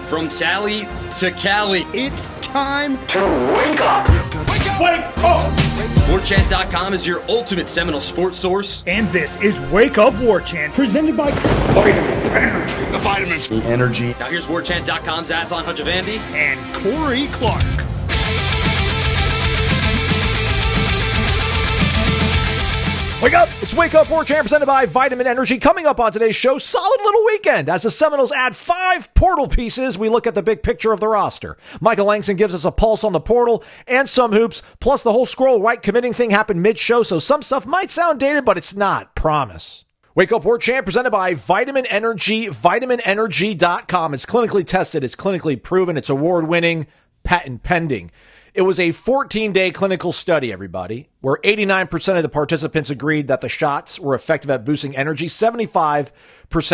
From Tally to Cali. It's time to wake up. Wake up! Warchant.com is your ultimate Seminole sports source. And this is Wake Up Warchant, presented by Vitamin Energy. The vitamins. The energy. Now here's Warchant.com's Aslan Hajavandi and Corey Clark. Wake up! It's Wake Up Warchant presented by Vitamin Energy. Coming up on today's show, solid little weekend. As the Seminoles add 5 portal pieces, we look at the big picture of the roster. Michael Langston gives us a pulse on the portal and some hoops. Plus, the whole scroll right committing thing happened mid-show, so some stuff might sound dated, but it's not. Promise. Wake Up Warchant presented by Vitamin Energy. VitaminEnergy.com. It's clinically tested. It's clinically proven. It's award-winning, patent pending. It was a 14-day clinical study, everybody, where 89% of the participants agreed that the shots were effective at boosting energy. 75%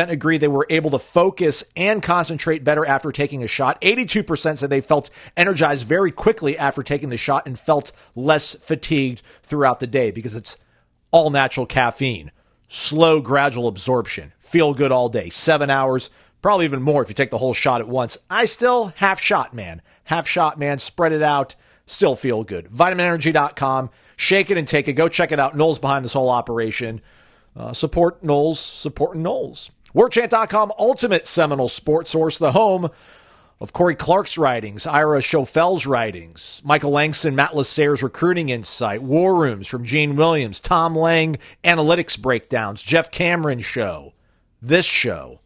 agreed they were able to focus and concentrate better after taking a shot. 82% said they felt energized very quickly after taking the shot and felt less fatigued throughout the day because it's all natural caffeine. Slow, gradual absorption. Feel good all day. 7 hours, probably even more if you take the whole shot at once. I still half shot, man. Spread it out. Still feel good. VitaminEnergy.com. Shake it and take it. Go check it out. Noles behind this whole operation. Support Noles. Supporting Noles. Warchant.com. Ultimate Seminole sports source. The home of Corey Clark's writings, Ira Schoffel's writings, Michael Langston, Matt Lasserre's recruiting insight, War Rooms from Gene Williams, Tom Lang, analytics breakdowns, Jeff Cameron show, this show.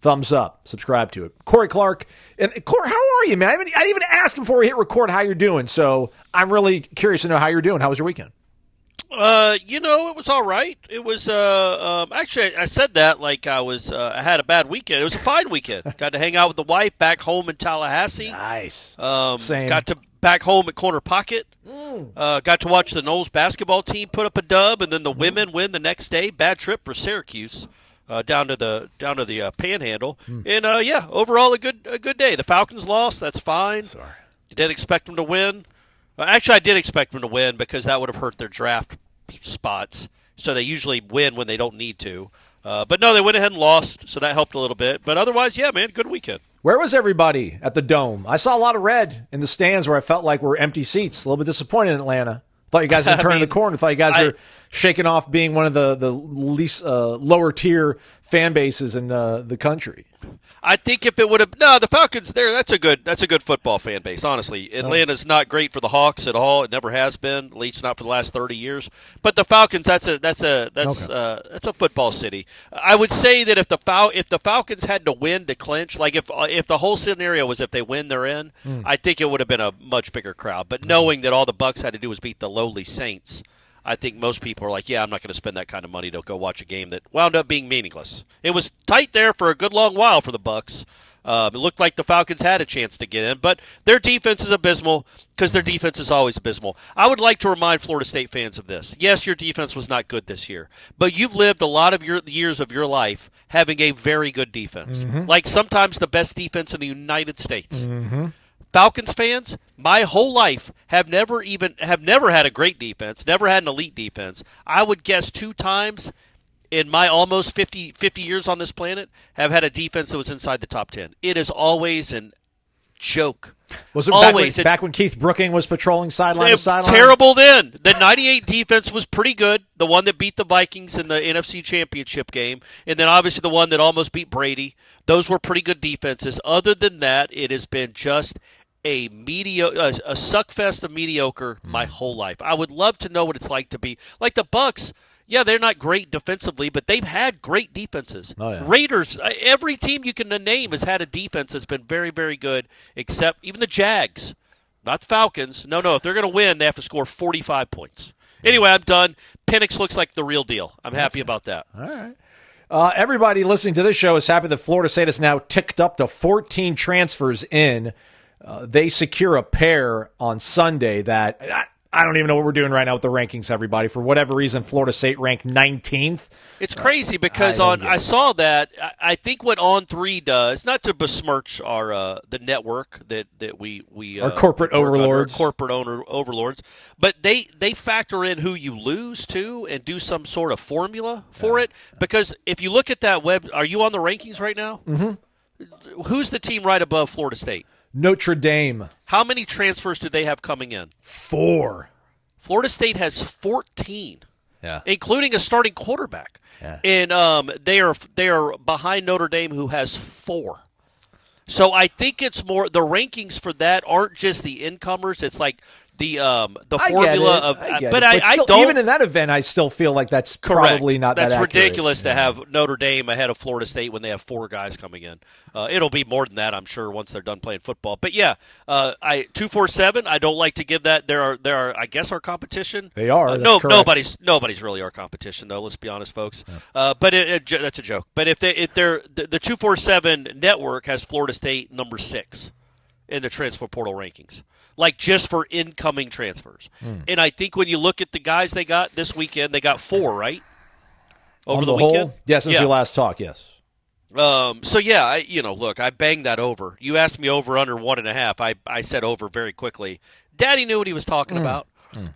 Thumbs up. Subscribe to it. Corey Clark. And Corey, how are you, man? I didn't even ask him before we hit record how you're doing. So I'm really curious to know how you're doing. How was your weekend? It was all right. It was actually I said that like I had a bad weekend. It was a fine weekend. Got to hang out with the wife back home in Tallahassee. Nice. Same. Got to back home at Corner Pocket. Got to watch the Noles basketball team put up a dub, and then the women win the next day. Bad trip for Syracuse. Down to the Panhandle, and overall a good day. The Falcons lost. That's fine. Sorry, you didn't expect them to win. Actually, I did expect them to win because that would have hurt their draft spots. So they usually win when they don't need to. But no, they went ahead and lost, so that helped a little bit. But otherwise, yeah, man, good weekend. Where was everybody at the Dome? I saw a lot of red in the stands where I felt like were empty seats. A little bit disappointed in Atlanta. Thought you guys were turning the corner. Thought you guys were shaking off being one of the least lower tier fan bases in the country. I think if it would have the Falcons there, that's a good football fan base. Honestly, Atlanta's not great for the Hawks at all. It never has been, at least not for the last 30 years. But the Falcons, that's a football city. I would say that if the Falcons had to win to clinch, like if the whole scenario was if they win, they're in. I think it would have been a much bigger crowd. But knowing that all the Bucs had to do was beat the lowly Saints, I think most people are like, yeah, I'm not going to spend that kind of money to go watch a game that wound up being meaningless. It was tight there for a good long while for the Bucs. It looked like the Falcons had a chance to get in, but their defense is abysmal because their defense is always abysmal. I would like to remind Florida State fans of this. Yes, your defense was not good this year, but you've lived a lot of your years of your life having a very good defense, like sometimes the best defense in the United States. Falcons fans, my whole life have never had a great defense, never had an elite defense. I would guess 2 times in my almost 50 years on this planet have had a defense that was inside the top 10. It is always a joke. Was it back when Keith Brooking was patrolling sideline to sideline? Terrible then. The 98 defense was pretty good, the one that beat the Vikings in the NFC Championship game, and then obviously the one that almost beat Brady. Those were pretty good defenses. Other than that, it has been just a suckfest of mediocre my whole life. I would love to know what it's like to be like the Bucs. Yeah, they're not great defensively, but they've had great defenses. Oh, yeah. Raiders, every team you can name has had a defense that's been very, very good, except even the Jags, not the Falcons. No, if they're going to win, they have to score 45 points. Anyway, I'm done. Penix looks like the real deal. I'm happy about that. All right. Everybody listening to this show is happy that Florida State has now ticked up to 14 transfers in. They secure a pair on Sunday that I don't even know what we're doing right now with the rankings, everybody. For whatever reason, Florida State ranked 19th. It's crazy because I saw that. I think what On3 does, not to besmirch our the network that we our corporate overlords, overlords, but they factor in who you lose to and do some sort of formula for it. Because if you look at that web, are you on the rankings right now? Mm-hmm. Who's the team right above Florida State? Notre Dame. How many transfers do they have coming in? 4. Florida State has 14. Yeah. Including a starting quarterback. Yeah. And they are behind Notre Dame, who has 4. So I think it's more the rankings for that aren't just the incomers. It's like the formula of. But I still, don't. Even in that event, I still feel like that's probably not that accurate. That's ridiculous to have Notre Dame ahead of Florida State when they have 4 guys coming in. It'll be more than that, I'm sure, once they're done playing football. But yeah, 247. I don't like to give that. There are I guess our competition. They are. Nobody's really our competition though. Let's be honest, folks. Yeah. But that's a joke. But if the 247 network has Florida State number 6 in the transfer portal rankings. Like just for incoming transfers. And I think when you look at the guys they got this weekend, they got 4, right? Over the weekend? Yes, since we last talked, yes. So, yeah, look, I banged that over. You asked me over under 1.5. I said over very quickly. Daddy knew what he was talking about.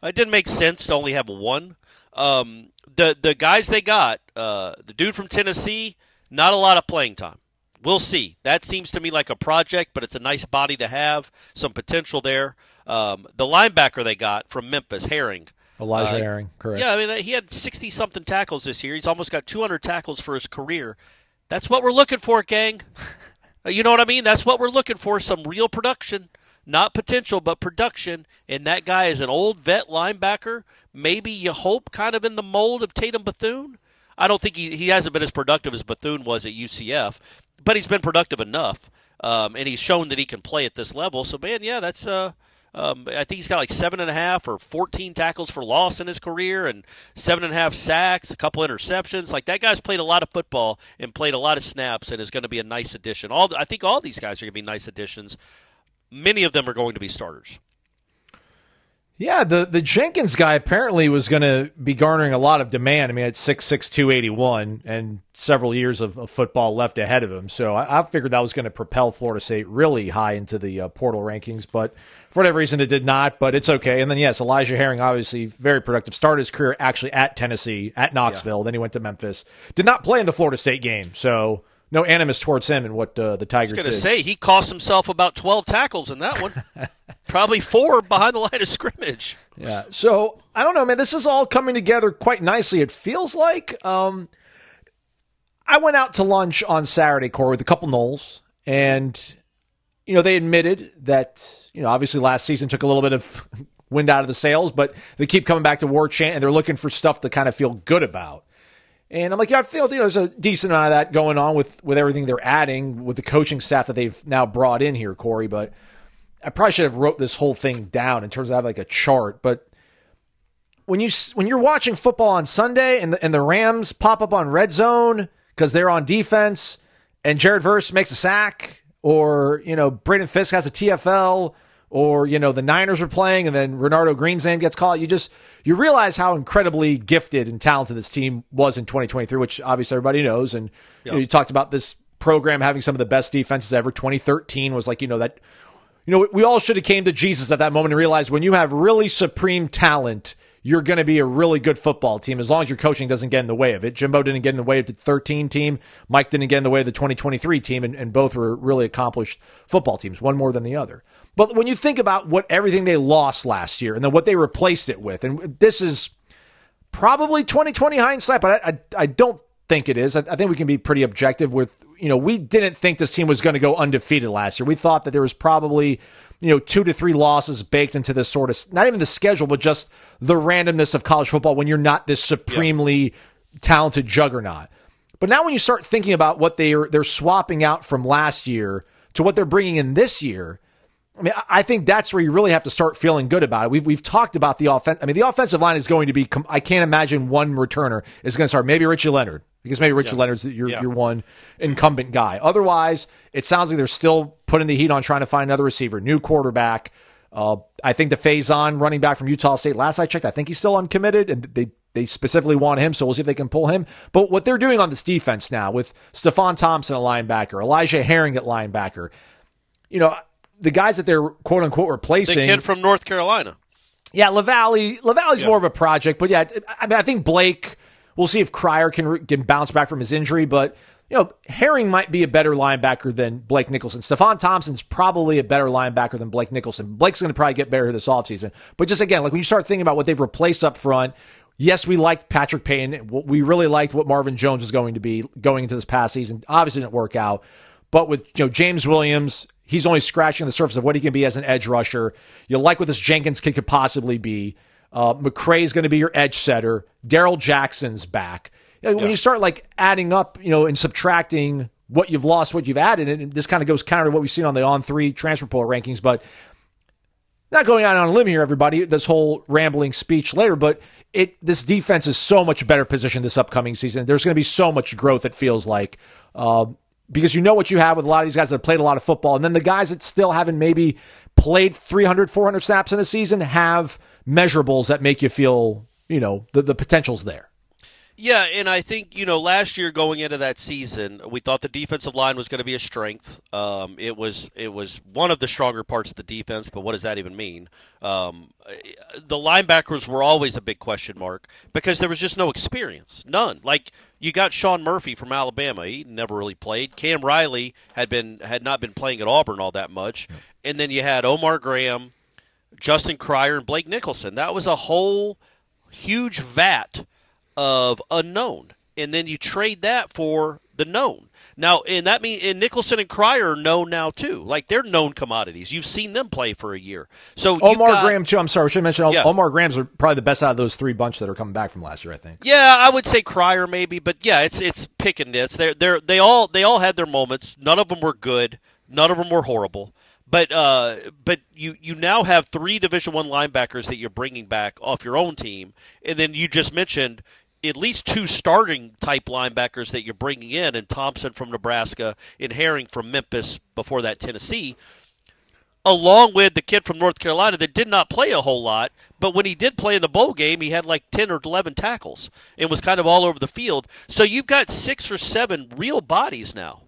It didn't make sense to only have 1. The guys they got, the dude from Tennessee, not a lot of playing time. We'll see. That seems to me like a project, but it's a nice body to have, some potential there. The linebacker they got from Memphis, Herring. Elijah Herring, correct. Yeah, I mean, he had 60-something tackles this year. He's almost got 200 tackles for his career. That's what we're looking for, gang. You know what I mean? That's what we're looking for, some real production. Not potential, but production. And that guy is an old vet linebacker. Maybe you hope kind of in the mold of Tatum Bethune. I don't think he hasn't been as productive as Bethune was at UCF. But he's been productive enough, and he's shown that he can play at this level. So, man, yeah, that's I think he's got like 7.5 or 14 tackles for loss in his career and 7.5 sacks, a couple interceptions. Like, that guy's played a lot of football and played a lot of snaps and is going to be a nice addition. I think all these guys are going to be nice additions. Many of them are going to be starters. Yeah, the Jenkins guy apparently was going to be garnering a lot of demand. I mean, it's 6'6", 281, and several years of football left ahead of him. So I figured that was going to propel Florida State really high into the portal rankings. But for whatever reason, it did not. But it's okay. And then, yes, Elijah Herring, obviously very productive. Started his career actually at Tennessee, at Knoxville. Yeah. Then he went to Memphis. Did not play in the Florida State game. So no animus towards him and what the Tigers did. I was going to say, he cost himself about 12 tackles in that one. Probably 4 behind the line of scrimmage. Yeah. So, I don't know, man. This is all coming together quite nicely, it feels like. I went out to lunch on Saturday, Corey, with a couple Noles. And, they admitted that, obviously last season took a little bit of wind out of the sails. But they keep coming back to Warchant, and they're looking for stuff to kind of feel good about. And I'm like, I feel there's a decent amount of that going on with everything they're adding, with the coaching staff that they've now brought in here, Corey. But I probably should have wrote this whole thing down in terms of having like a chart. But when you're watching football on Sunday and the Rams pop up on red zone because they're on defense and Jared Verse makes a sack, or Braden Fisk has a TFL, or the Niners are playing and then Renardo Green's name gets called, you realize how incredibly gifted and talented this team was in 2023, which obviously everybody knows. And you talked about this program having some of the best defenses ever. 2013 was like that. We all should have came to Jesus at that moment and realized when you have really supreme talent, you're going to be a really good football team as long as your coaching doesn't get in the way of it. Jimbo didn't get in the way of the 13 team. Mike didn't get in the way of the 2023 team, and both were really accomplished football teams, one more than the other. But when you think about everything they lost last year and then what they replaced it with, and this is probably 2020 hindsight, but I don't think it is. I think we can be pretty objective with, we didn't think this team was going to go undefeated last year. We thought that there was probably, 2 to 3 losses baked into this sort of, not even the schedule, but just the randomness of college football when you're not this supremely talented juggernaut. But now when you start thinking about what they're swapping out from last year to what they're bringing in this year, I mean, I think that's where you really have to start feeling good about it. We've talked about the offense. I mean, the offensive line is going to be, I can't imagine one returner is going to start. Maybe Richie Leonard, because maybe Richie Leonard's your one incumbent guy. Otherwise, it sounds like they're still putting the heat on trying to find another receiver, new quarterback. I think the Faison running back from Utah State, last I checked, I think he's still uncommitted, and they specifically want him, so we'll see if they can pull him. But what they're doing on this defense now with Stephon Thompson at linebacker, Elijah Herring at linebacker, the guys that they're quote unquote replacing. The kid from North Carolina. Yeah, LaValle's more of a project, but yeah, I think Blake. We'll see if Cryer can bounce back from his injury, but Herring might be a better linebacker than Blake Nicholson. Stephon Thompson's probably a better linebacker than Blake Nicholson. Blake's going to probably get better this offseason. But just again, like when you start thinking about what they've replaced up front, yes, we liked Patrick Payne. We really liked what Marvin Jones was going to be going into this past season. Obviously didn't work out. But with James Williams, he's only scratching the surface of what he can be as an edge rusher. You like what this Jenkins kid could possibly be. McCray's going to be your edge setter. Darrell Jackson's back. When you start adding up, and subtracting what you've lost, what you've added, and this kind of goes counter to what we've seen on the On3 transfer portal rankings, but not going out on a limb here, everybody, this whole rambling speech later, but this defense is so much better positioned this upcoming season. There's going to be so much growth, it feels like, because you know what you have with a lot of these guys that have played a lot of football, and then the guys that still haven't maybe played 300, 400 snaps in a season have measurables that make you feel, the potential's there. Yeah, and I think, last year going into that season, we thought the defensive line was going to be a strength. It was one of the stronger parts of the defense, but what does that even mean? The linebackers were always a big question mark because there was just no experience, none. You got Sean Murphy from Alabama. He never really played. Cam Riley had not been playing at Auburn all that much. And then you had Omar Graham, Justin Cryer, and Blake Nicholson. That was a whole huge vat of unknown, and then you trade that for the known. Now, and Nicholson and Cryer are known now too. They're known commodities. You've seen them play for a year. So Omar Graham too. I'm sorry, I should mention Omar Graham's are probably the best out of those three bunch that are coming back from last year, I think. Yeah, I would say Cryer maybe, but yeah, it's pick and nits. They all had their moments. None of them were good. None of them were horrible. But you now have three Division I linebackers that you're bringing back off your own team, and then you just mentioned at least two starting type linebackers that you're bringing in, and Thompson from Nebraska and Herring from Memphis, before that Tennessee, along with the kid from North Carolina that did not play a whole lot, but when he did play in the bowl game, he had 10 or 11 tackles and was kind of all over the field. So you've got 6 or 7 real bodies now.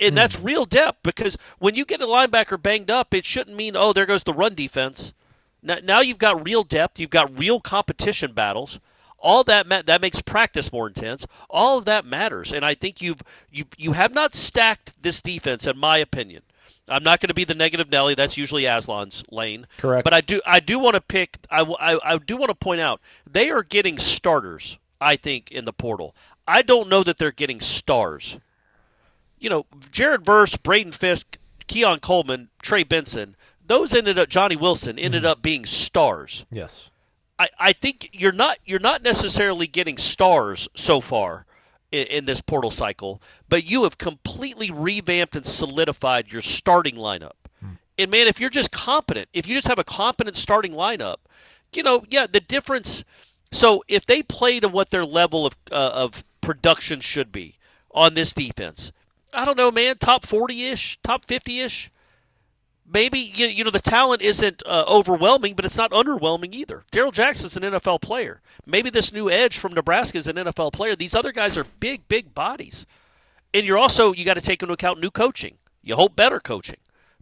And that's real depth, because when you get a linebacker banged up, it shouldn't mean, oh, there goes the run defense. Now you've got real depth. You've got real competition battles. All that makes practice more intense. All of that matters, and I think you have not stacked this defense, in my opinion. I'm not going to be the negative Nelly. That's usually Aslan's lane. Correct. But I do want to pick. I do want to point out they are getting starters, I think, in the portal. I don't know that they're getting stars. Jared Verse, Braden Fisk, Keon Coleman, Trey Benson. Those Johnny Wilson ended up being stars. Yes. I think you're not necessarily getting stars so far in this portal cycle, but you have completely revamped and solidified your starting lineup. And man, if you're just competent, if you just have a competent starting lineup, the difference. So if they play to what their level of production should be on this defense, I don't know, man, top 40-ish, top 50-ish. Maybe, the talent isn't overwhelming, but it's not underwhelming either. Darrell Jackson's an NFL player. Maybe this new edge from Nebraska is an NFL player. These other guys are big, big bodies. And you got to take into account new coaching. You hope better coaching,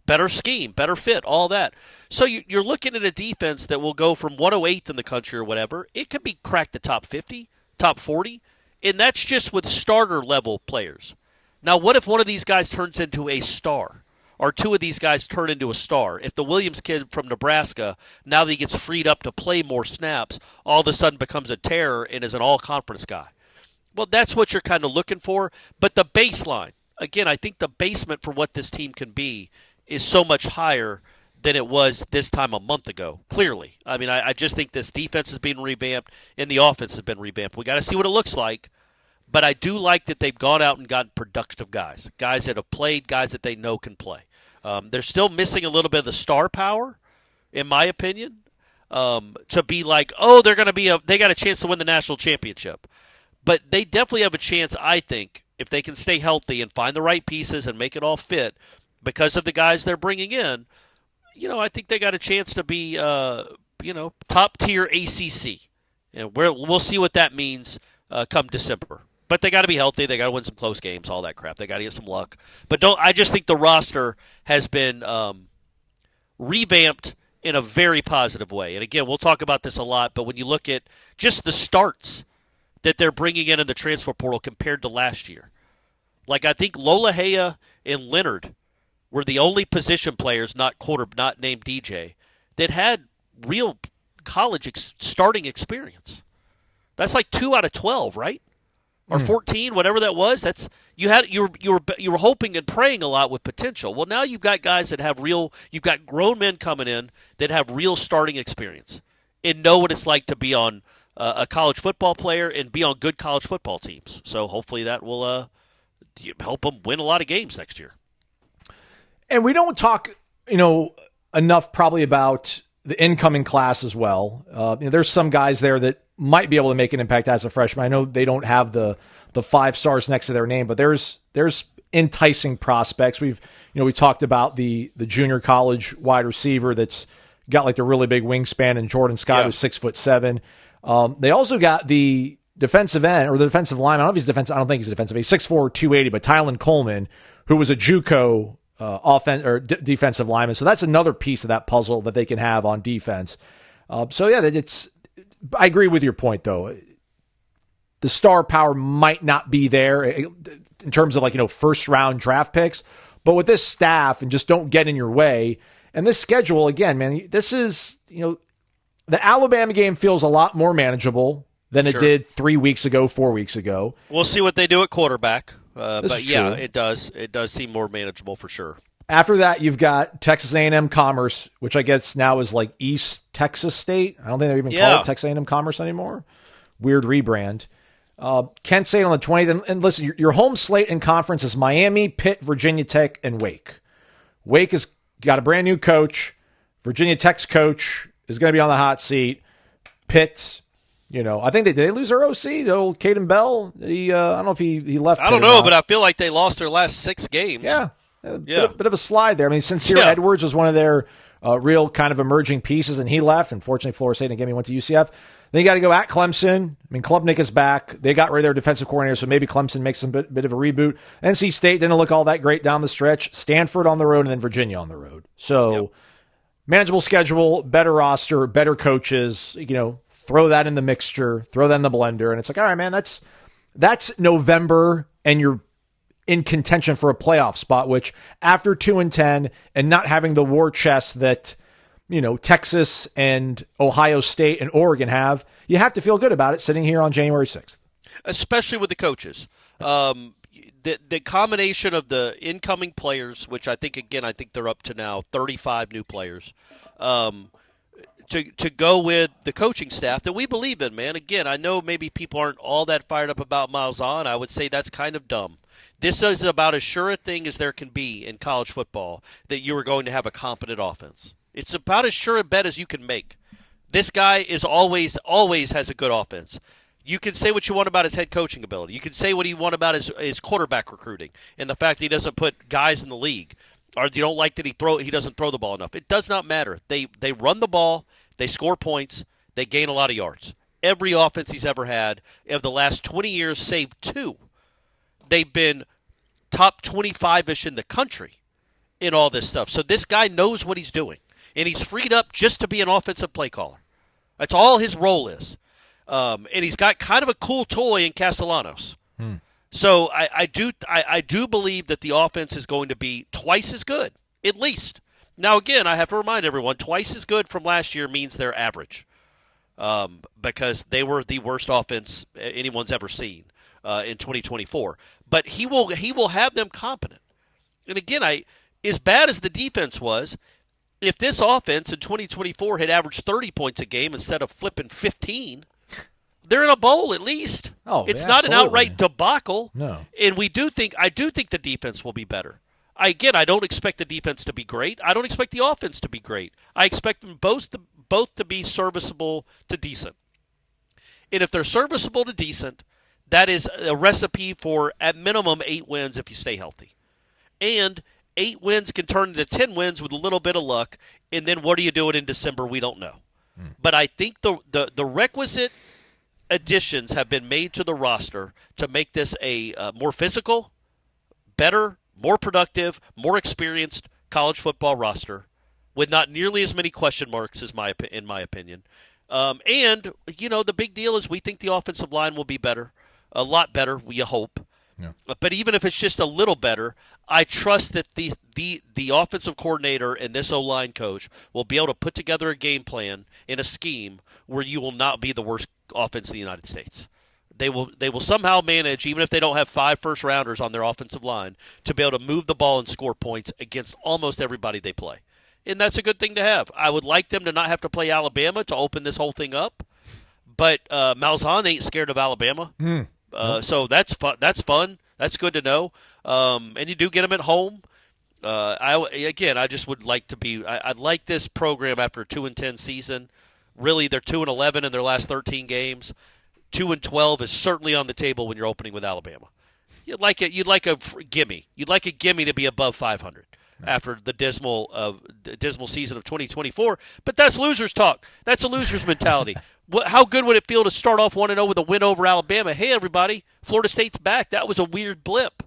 better scheme, better fit, all that. So you're looking at a defense that will go from 108th in the country or whatever. It could be cracked the top 50, top 40, and that's just with starter-level players. Now, what if one of these guys turns into a star? Or two of these guys turn into a star? If the Williams kid from Nebraska, now that he gets freed up to play more snaps, all of a sudden becomes a terror and is an all-conference guy. Well, that's what you're kind of looking for. But the baseline, again, I think the basement for what this team can be is so much higher than it was this time a month ago, clearly. I mean, I just think this defense has been revamped and the offense has been revamped. We got to see what it looks like. But I do like that they've gone out and gotten productive guys that have played, guys that they know can play. They're still missing a little bit of the star power, in my opinion, to be like, oh, they got a chance to win the national championship. But they definitely have a chance, I think, if they can stay healthy and find the right pieces and make it all fit because of the guys they're bringing in. I think they got a chance to be, top tier ACC. And we'll see what that means come December. But they got to be healthy. They got to win some close games, all that crap. They got to get some luck. But I just think the roster has been revamped in a very positive way. And again, we'll talk about this a lot. But when you look at just the starts that they're bringing in the transfer portal compared to last year, Like I think Lolahea and Leonard were the only position players, not named DJ, that had real college starting experience. That's like 2 out of 12, right? Or 14, whatever that was. That's you were hoping and praying a lot with potential. Well, now you've got guys that have you've got grown men coming in that have real starting experience and know what it's like to be on a college football player and be on good college football teams. So hopefully that will help them win a lot of games next year. And we don't talk, enough probably about the incoming class as well. There's some guys there that might be able to make an impact as a freshman. I know they don't have the 5 stars next to their name, but there's enticing prospects. We talked about the junior college wide receiver that's got like the really big wingspan, and Jordan Scott, who's 6'7". They also got the defensive end or the defensive line. I don't know if he's defensive. I don't think he's defensive. He's 6'4", 280, but Tylen Coleman, who was a JUCO defensive lineman. So that's another piece of that puzzle that they can have on defense. I agree with your point, though. The star power might not be there in terms of first-round draft picks, but with this staff, and just don't get in your way. And this schedule, again, man, this is, the Alabama game feels a lot more manageable than it did 3 weeks ago, 4 weeks ago. We'll see what they do at quarterback. Yeah, it does. It does seem more manageable for sure. After that, you've got Texas A&M Commerce, which I guess now is like East Texas State. I don't think they even call it Texas A&M Commerce anymore. Weird rebrand. Kent State on the 20th. And listen, your home slate in conference is Miami, Pitt, Virginia Tech, and Wake. Wake has got a brand new coach. Virginia Tech's coach is going to be on the hot seat. Pitt, I think did they lose their OC, old Caden Bell? I don't know if he left. I don't know, but I feel like they lost their last 6 games. Yeah. Bit of a slide there. I mean, Sincere Edwards was one of their real kind of emerging pieces, and he left. Unfortunately, Florida State and went to UCF. Then you got to go at Clemson. I mean, Klubnik is back. They got rid of their defensive coordinator, so maybe Clemson makes a bit of a reboot. NC State didn't look all that great down the stretch. Stanford on the road, and then Virginia on the road. So manageable schedule, better roster, better coaches. Throw that in the mixture, throw that in the blender, and it's like, all right, man, that's November, and you're in contention for a playoff spot, which after 2-10 and not having the war chest that, Texas and Ohio State and Oregon have, you have to feel good about it sitting here on January 6th. Especially with the coaches. The combination of the incoming players, which I think they're up to now 35 new players, to go with the coaching staff that we believe in, man. Again, I know maybe people aren't all that fired up about Malzahn. I would say that's kind of dumb. This is about as sure a thing as there can be in college football that you are going to have a competent offense. It's about as sure a bet as you can make. This guy is always has a good offense. You can say what you want about his head coaching ability. You can say what you want about his quarterback recruiting and the fact that he doesn't put guys in the league, or you don't like that he doesn't throw the ball enough. It does not matter. They run the ball, they score points, they gain a lot of yards. Every offense he's ever had of the last 20 years, save 2. They've been top 25-ish in the country in all this stuff. So this guy knows what he's doing, and he's freed up just to be an offensive play caller. That's all his role is. And he's got kind of a cool toy in Castellanos. So I do believe that the offense is going to be twice as good, at least. Now, again, I have to remind everyone, twice as good from last year means they're average, because they were the worst offense anyone's ever seen in 2024. But he will have them competent. And again, as bad as the defense was, if this offense in 2024 had averaged 30 points a game instead of flipping 15, they're in a bowl at least. It's not an outright debacle. No. And I do think the defense will be better. I don't expect the defense to be great. I don't expect the offense to be great. I expect them both to be serviceable to decent. And if they're serviceable to decent, that is a recipe for, at minimum, 8 wins if you stay healthy. And 8 wins can turn into 10 wins with a little bit of luck, and then what are you doing in December? We don't know. But I think the requisite additions have been made to the roster to make this a more physical, better, more productive, more experienced college football roster with not nearly as many question marks, in my opinion. And, the big deal is we think the offensive line will be better, a lot better, we hope. Yeah. But even if it's just a little better, I trust that the offensive coordinator and this O-line coach will be able to put together a game plan in a scheme where you will not be the worst offense in the United States. They will somehow manage, even if they don't have 5 first-rounders on their offensive line, to be able to move the ball and score points against almost everybody they play. And that's a good thing to have. I would like them to not have to play Alabama to open this whole thing up. But Malzahn ain't scared of Alabama. So that's fun. That's good to know. And you do get them at home. I just would like to be. I'd like this program after a 2-10 season. Really, they're 2-11 in their last 13 games. 2-12 is certainly on the table when you're opening with Alabama. You'd like a gimme. You'd like a gimme to be above 500 after the dismal season of 2024. But that's losers talk. That's a loser's mentality. How good would it feel to start off 1-0 with a win over Alabama? Hey, everybody, Florida State's back. That was a weird blip.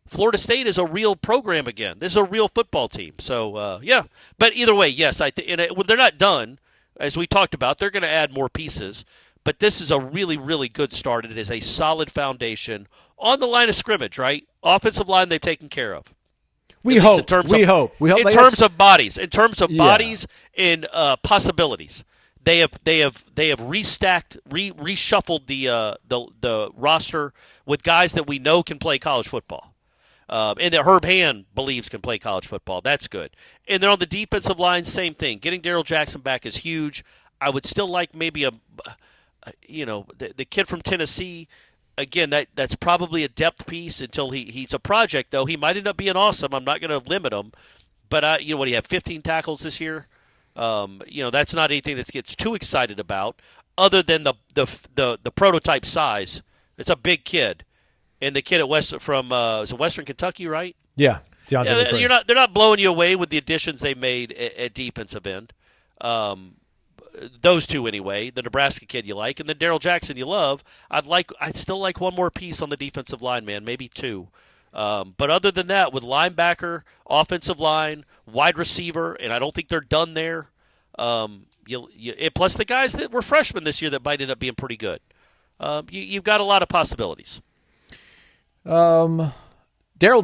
Florida State is a real program again. This is a real football team. So, yeah. But either way, yes, they're not done. As we talked about, they're going to add more pieces. But this is a really, really good start. It is a solid foundation on the line of scrimmage, right? Offensive line they've taken care of. We hope. In terms of bodies. In terms of bodies and possibilities. They have restacked, reshuffled the roster with guys that we know can play college football, and that Herb Hand believes can play college football. That's good. And then on the defensive line, same thing. Getting Darrell Jackson back is huge. I would still like maybe the kid from Tennessee. Again, that's probably a depth piece until he's a project, though. He might end up being awesome. I'm not going to limit him. But, what do you have, 15 tackles this year? That's not anything that gets too excited about other than the prototype size. It's a big kid. And the kid at Western Kentucky, right? Yeah. They're not blowing you away with the additions they made at defensive end. Those two anyway, the Nebraska kid you like, and then Darrell Jackson you love. I'd still like one more piece on the defensive line, man, maybe 2. But other than that, with linebacker, offensive line, wide receiver, and I don't think they're done there. Plus the guys that were freshmen this year that might end up being pretty good. You've got a lot of possibilities. Darrell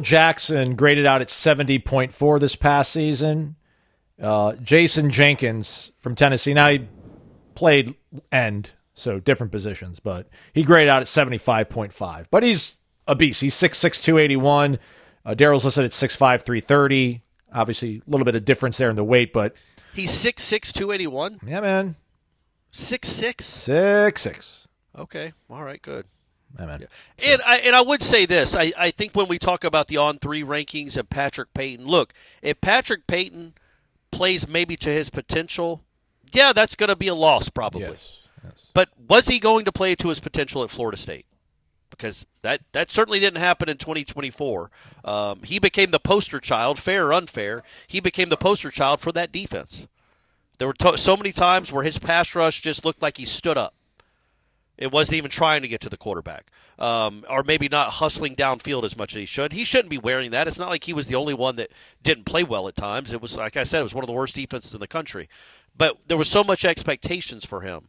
Jackson graded out at 70.4 this past season. Jason Jenkins from Tennessee. Now, he played end, so different positions, but he graded out at 75.5. But he's a beast. He's 6'6", 281. Darrell's listed at 6'5", 330. Obviously, a little bit of difference there in the weight, but... He's 6'6", 281? Yeah, man. 6'6"? 6'6". Okay. All right, good. Yeah, man. Yeah. And I would say this. I think when we talk about the on-3 rankings of Patrick Payton, look, if Patrick Payton plays maybe to his potential, yeah, that's going to be a loss probably. Yes. But was he going to play to his potential at Florida State? Because that certainly didn't happen in 2024. He became the poster child, fair or unfair, he became the poster child for that defense. There were so many times where his pass rush just looked like he stood up. It wasn't even trying to get to the quarterback, or maybe not hustling downfield as much as he should. He shouldn't be wearing that. It's not like he was the only one that didn't play well at times. It was, like I said, it was one of the worst defenses in the country. But there was so much expectations for him,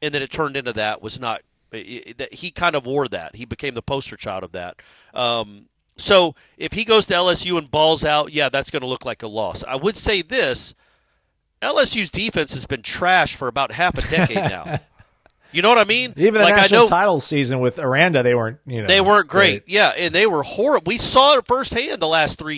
and then it turned into that was not that he kind of wore that. He became the poster child of that. So if he goes to LSU and balls out, yeah, that's going to look like a loss. I would say this, LSU's defense has been trash for about half a decade now. You know what I mean? Even the national title season with Aranda, they weren't. They weren't great. Yeah, and they were horrible. We saw it firsthand the last 2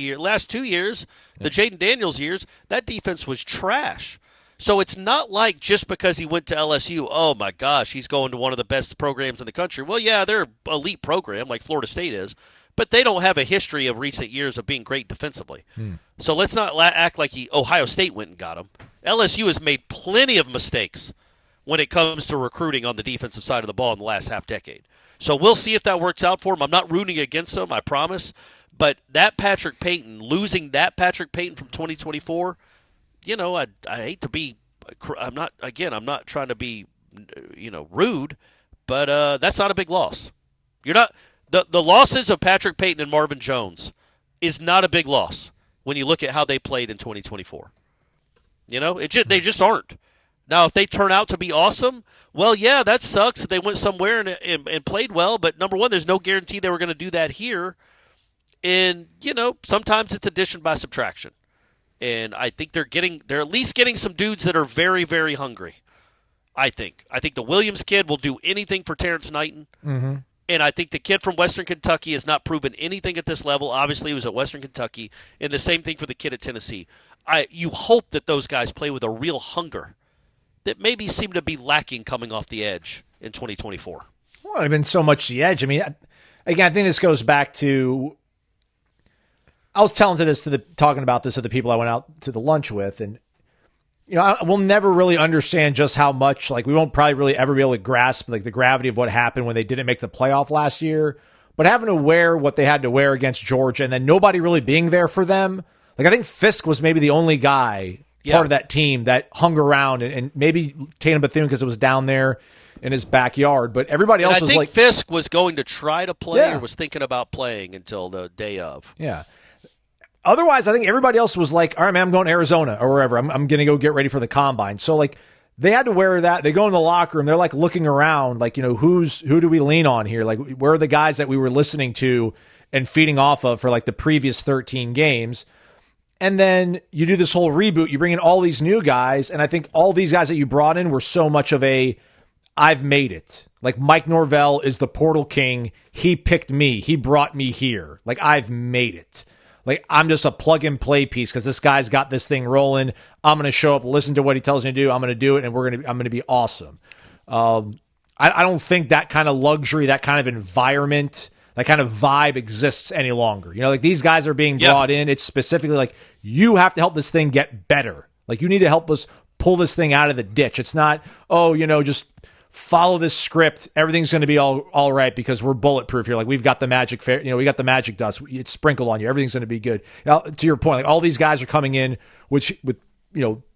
years, the Jaden Daniels years. That defense was trash. So it's not like just because he went to LSU, oh my gosh, he's going to one of the best programs in the country. Well, yeah, they're an elite program like Florida State is, but they don't have a history of recent years of being great defensively. So let's not act like Ohio State went and got him. LSU has made plenty of mistakes when it comes to recruiting on the defensive side of the ball in the last half decade. So we'll see if that works out for him. I'm not rooting against him, I promise. But that Patrick Payton, losing that Patrick Payton from 2024, I hate to be – I'm not trying to be, rude, but that's not a big loss. You're not – the losses of Patrick Payton and Marvin Jones is not a big loss when you look at how they played in 2024. They just aren't. Now, if they turn out to be awesome, well, yeah, that sucks that they went somewhere and played well. But number one, there's no guarantee they were going to do that here. And, sometimes it's addition by subtraction. And I think they're at least getting some dudes that are very, very hungry. I think the Williams kid will do anything for Terrence Knighton. Mm-hmm. And I think the kid from Western Kentucky has not proven anything at this level. Obviously, he was at Western Kentucky. And the same thing for the kid at Tennessee. You hope that those guys play with a real hunger that maybe seem to be lacking coming off the edge in 2024. Well, not even so much the edge. I mean, again, I think this goes back to, I was talking about this to the people I went out to the lunch with, and we'll never really understand just how much, we won't probably really ever be able to grasp the gravity of what happened when they didn't make the playoff last year. But having to wear what they had to wear against Georgia and then nobody really being there for them, I think Fisk was maybe the only guy part of that team that hung around, and maybe Tatum Bethune because it was down there in his backyard. But everybody else was I think Fisk was going to try to play or was thinking about playing until the day of. Yeah. Otherwise, I think everybody else was like, all right, man, I'm going to Arizona or wherever. I'm going to go get ready for the combine. So, they had to wear that. They go in the locker room. They're, looking around, who do we lean on here? Where are the guys that we were listening to and feeding off of for, the previous 13 games? And then you do this whole reboot. You bring in all these new guys, and I think all these guys that you brought in were so much of I've made it. Mike Norvell is the portal king. He picked me. He brought me here. I've made it. I'm just a plug-and-play piece because this guy's got this thing rolling. I'm going to show up, listen to what he tells me to do. I'm going to do it, and I'm going to be awesome. I don't think that kind of luxury, that kind of environment, that kind of vibe exists any longer. These guys are being brought in. It's specifically you have to help this thing get better. You need to help us pull this thing out of the ditch. It's not, just follow this script. Everything's going to be all right because we're bulletproof here. We've got the magic, we got the magic dust. It's sprinkled on you. Everything's going to be good. Now, to your point, all these guys are coming in with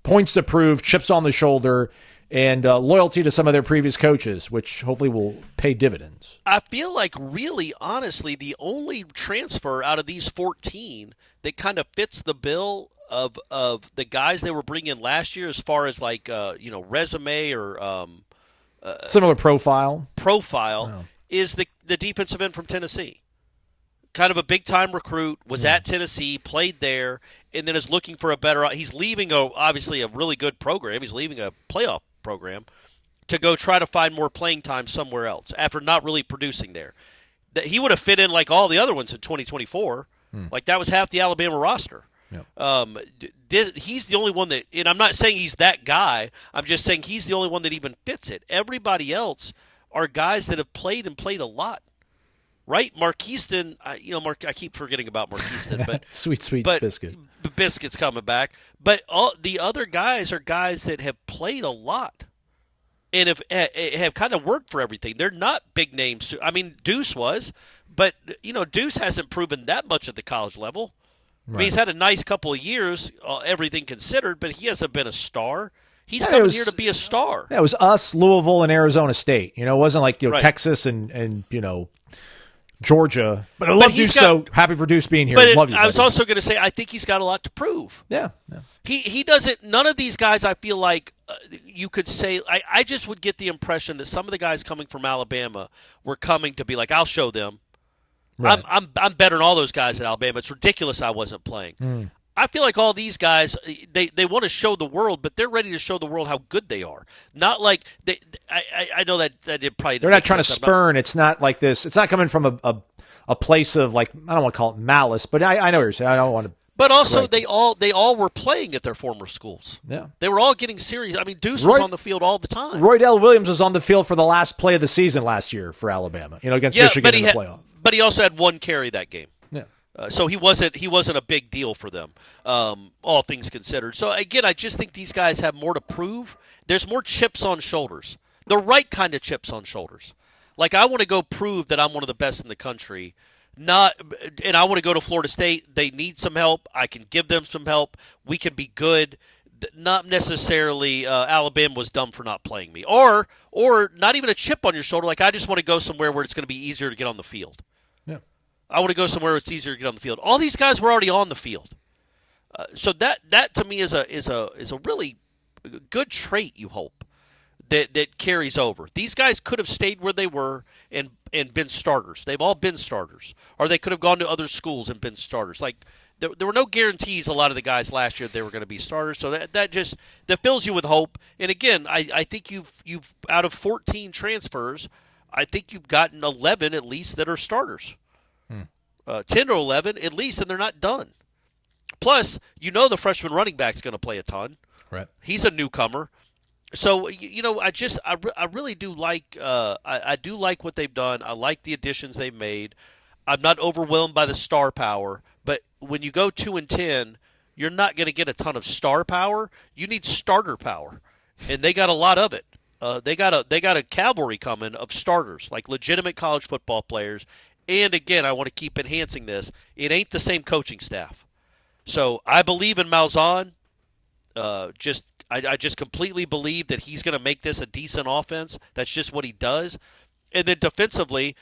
points to prove, chips on the shoulder, and loyalty to some of their previous coaches, which hopefully will pay dividends. I feel really, honestly, the only transfer out of these 14 that kind of fits the bill of the guys they were bringing in last year as far as resume or similar profile is the defensive end from Tennessee. Kind of a big-time recruit, was at Tennessee, played there, and then is looking for a better – he's leaving, obviously, a really good program. He's leaving a playoff program to go try to find more playing time somewhere else after not really producing there. He would have fit in like all the other ones in 2024. That was half the Alabama roster. He's the only one that – and I'm not saying he's that guy. I'm just saying he's the only one that even fits it. Everybody else are guys that have played and played a lot. Right, Marquiston. I keep forgetting about Marquiston, but sweet biscuit. Biscuit's coming back. But all the other guys are guys that have played a lot and have kind of worked for everything. They're not big names. I mean, Deuce was, but Deuce hasn't proven that much at the college level. Right. I mean, he's had a nice couple of years, everything considered, but he hasn't been a star. He's coming here to be a star. Yeah, it was us, Louisville, and Arizona State. It wasn't like right. Texas and Georgia. But I love Deuce, so happy for Deuce being here. But I was also going to say, I think he's got a lot to prove. Yeah. He doesn't – none of these guys I feel like you could say – I just would get the impression that some of the guys coming from Alabama were coming to be like, I'll show them. Right. I'm better than all those guys at Alabama. It's ridiculous I wasn't playing. I feel like all these guys, they want to show the world, but they're ready to show the world how good they are. Not like I know that it probably they're not trying to spurn. It's not like this. It's not coming from a place of I don't want to call it malice, but I know what you're saying. I don't want to. But also, they all were playing at their former schools. Yeah, they were all getting serious. I mean, Deuce was on the field all the time. Roydell Williams was on the field for the last play of the season last year for Alabama. Against Michigan in the playoff. But he also had one carry that game. Yeah. So he wasn't a big deal for them, all things considered. So, again, I just think these guys have more to prove. There's more chips on shoulders, the right kind of chips on shoulders. I want to go prove that I'm one of the best in the country, and I want to go to Florida State. They need some help. I can give them some help. We can be good. Not necessarily Alabama was dumb for not playing me. Or not even a chip on your shoulder. I just want to go somewhere where it's going to be easier to get on the field. I want to go somewhere where it's easier to get on the field. All these guys were already on the field, so that to me is a really good trait, you hope, that carries over. These guys could have stayed where they were and been starters. They've all been starters. Or they could have gone to other schools and been starters. Like, there were no guarantees a lot of the guys last year they were going to be starters. So that fills you with hope. And again, I think you've out of 14 transfers, I think you've gotten 11 at least that are starters. 10 or 11 at least, and they're not done. Plus, the freshman running back's going to play a ton. Right. He's a newcomer. So, I really do like I do like what they've done. I like the additions they've made. I'm not overwhelmed by the star power, but when you go 2-10, you're not going to get a ton of star power. You need starter power, and they got a lot of it. They got a cavalry coming of starters, like legitimate college football players. And again, I want to keep enhancing this. It ain't the same coaching staff. So I believe in Malzahn. I just completely believe that he's going to make this a decent offense. That's just what he does. And then defensively,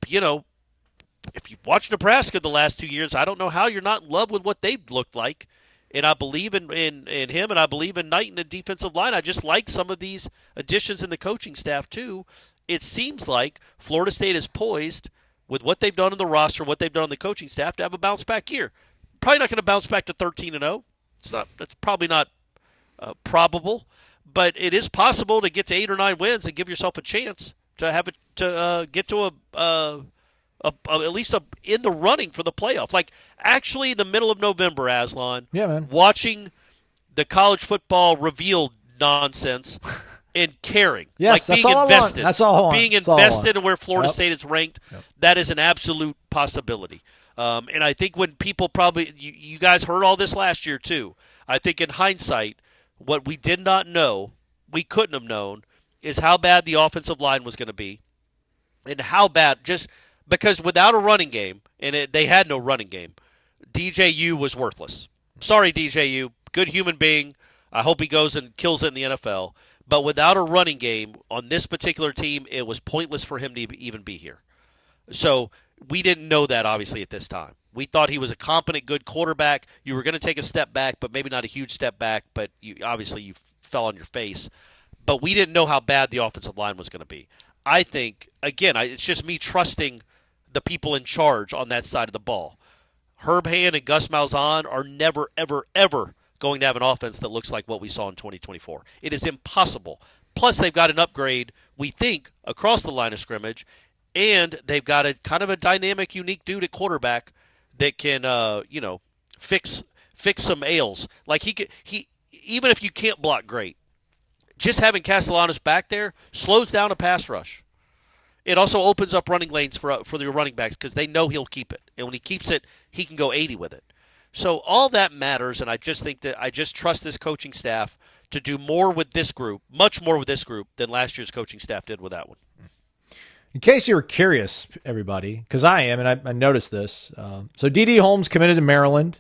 if you've watched Nebraska the last 2 years, I don't know how you're not in love with what they've looked like. And I believe in him, and I believe in Knight in the defensive line. I just like some of these additions in the coaching staff, too. It seems like Florida State is poised, with what they've done in the roster, what they've done on the coaching staff, to have a bounce-back year. Probably not going to bounce back to 13-0. That's probably not probable, but it is possible to get to 8 or 9 wins and give yourself a chance to get to at least in the running for the playoff. Like, actually, the middle of November, Aslan. Yeah, man. Watching the college football revealed nonsense and caring. Yes, like that's being all invested. I want. That's all I want. Being that's invested in where Florida Yep. State is ranked, Yep. that is an absolute possibility. And I think when people probably you guys heard all this last year too. I think in hindsight, what we did not know, we couldn't have known, is how bad the offensive line was going to be, and how bad, just because without a running game, and they had no running game, DJU was worthless. Sorry, DJU, good human being. I hope he goes and kills it in the NFL. But without a running game on this particular team, it was pointless for him to even be here. So we didn't know that, obviously, at this time. We thought he was a competent, good quarterback. You were going to take a step back, but maybe not a huge step back, but you fell on your face. But we didn't know how bad the offensive line was going to be. I think, again, it's just me trusting the people in charge on that side of the ball. Herb Hand and Gus Malzahn are never, ever, ever going to have an offense that looks like what we saw in 2024. It is impossible. Plus, they've got an upgrade, we think, across the line of scrimmage, and they've got a kind of a dynamic, unique dude at quarterback that can, fix some ails. Like he even if you can't block great, just having Castellanos back there slows down a pass rush. It also opens up running lanes for the running backs because they know he'll keep it, and when he keeps it, he can go 80 with it. So all that matters, and I just think that I just trust this coaching staff to do more with this group, much more with this group than last year's coaching staff did with that one. In case you were curious, everybody, because I am, and I noticed this. So D.D. Holmes committed to Maryland.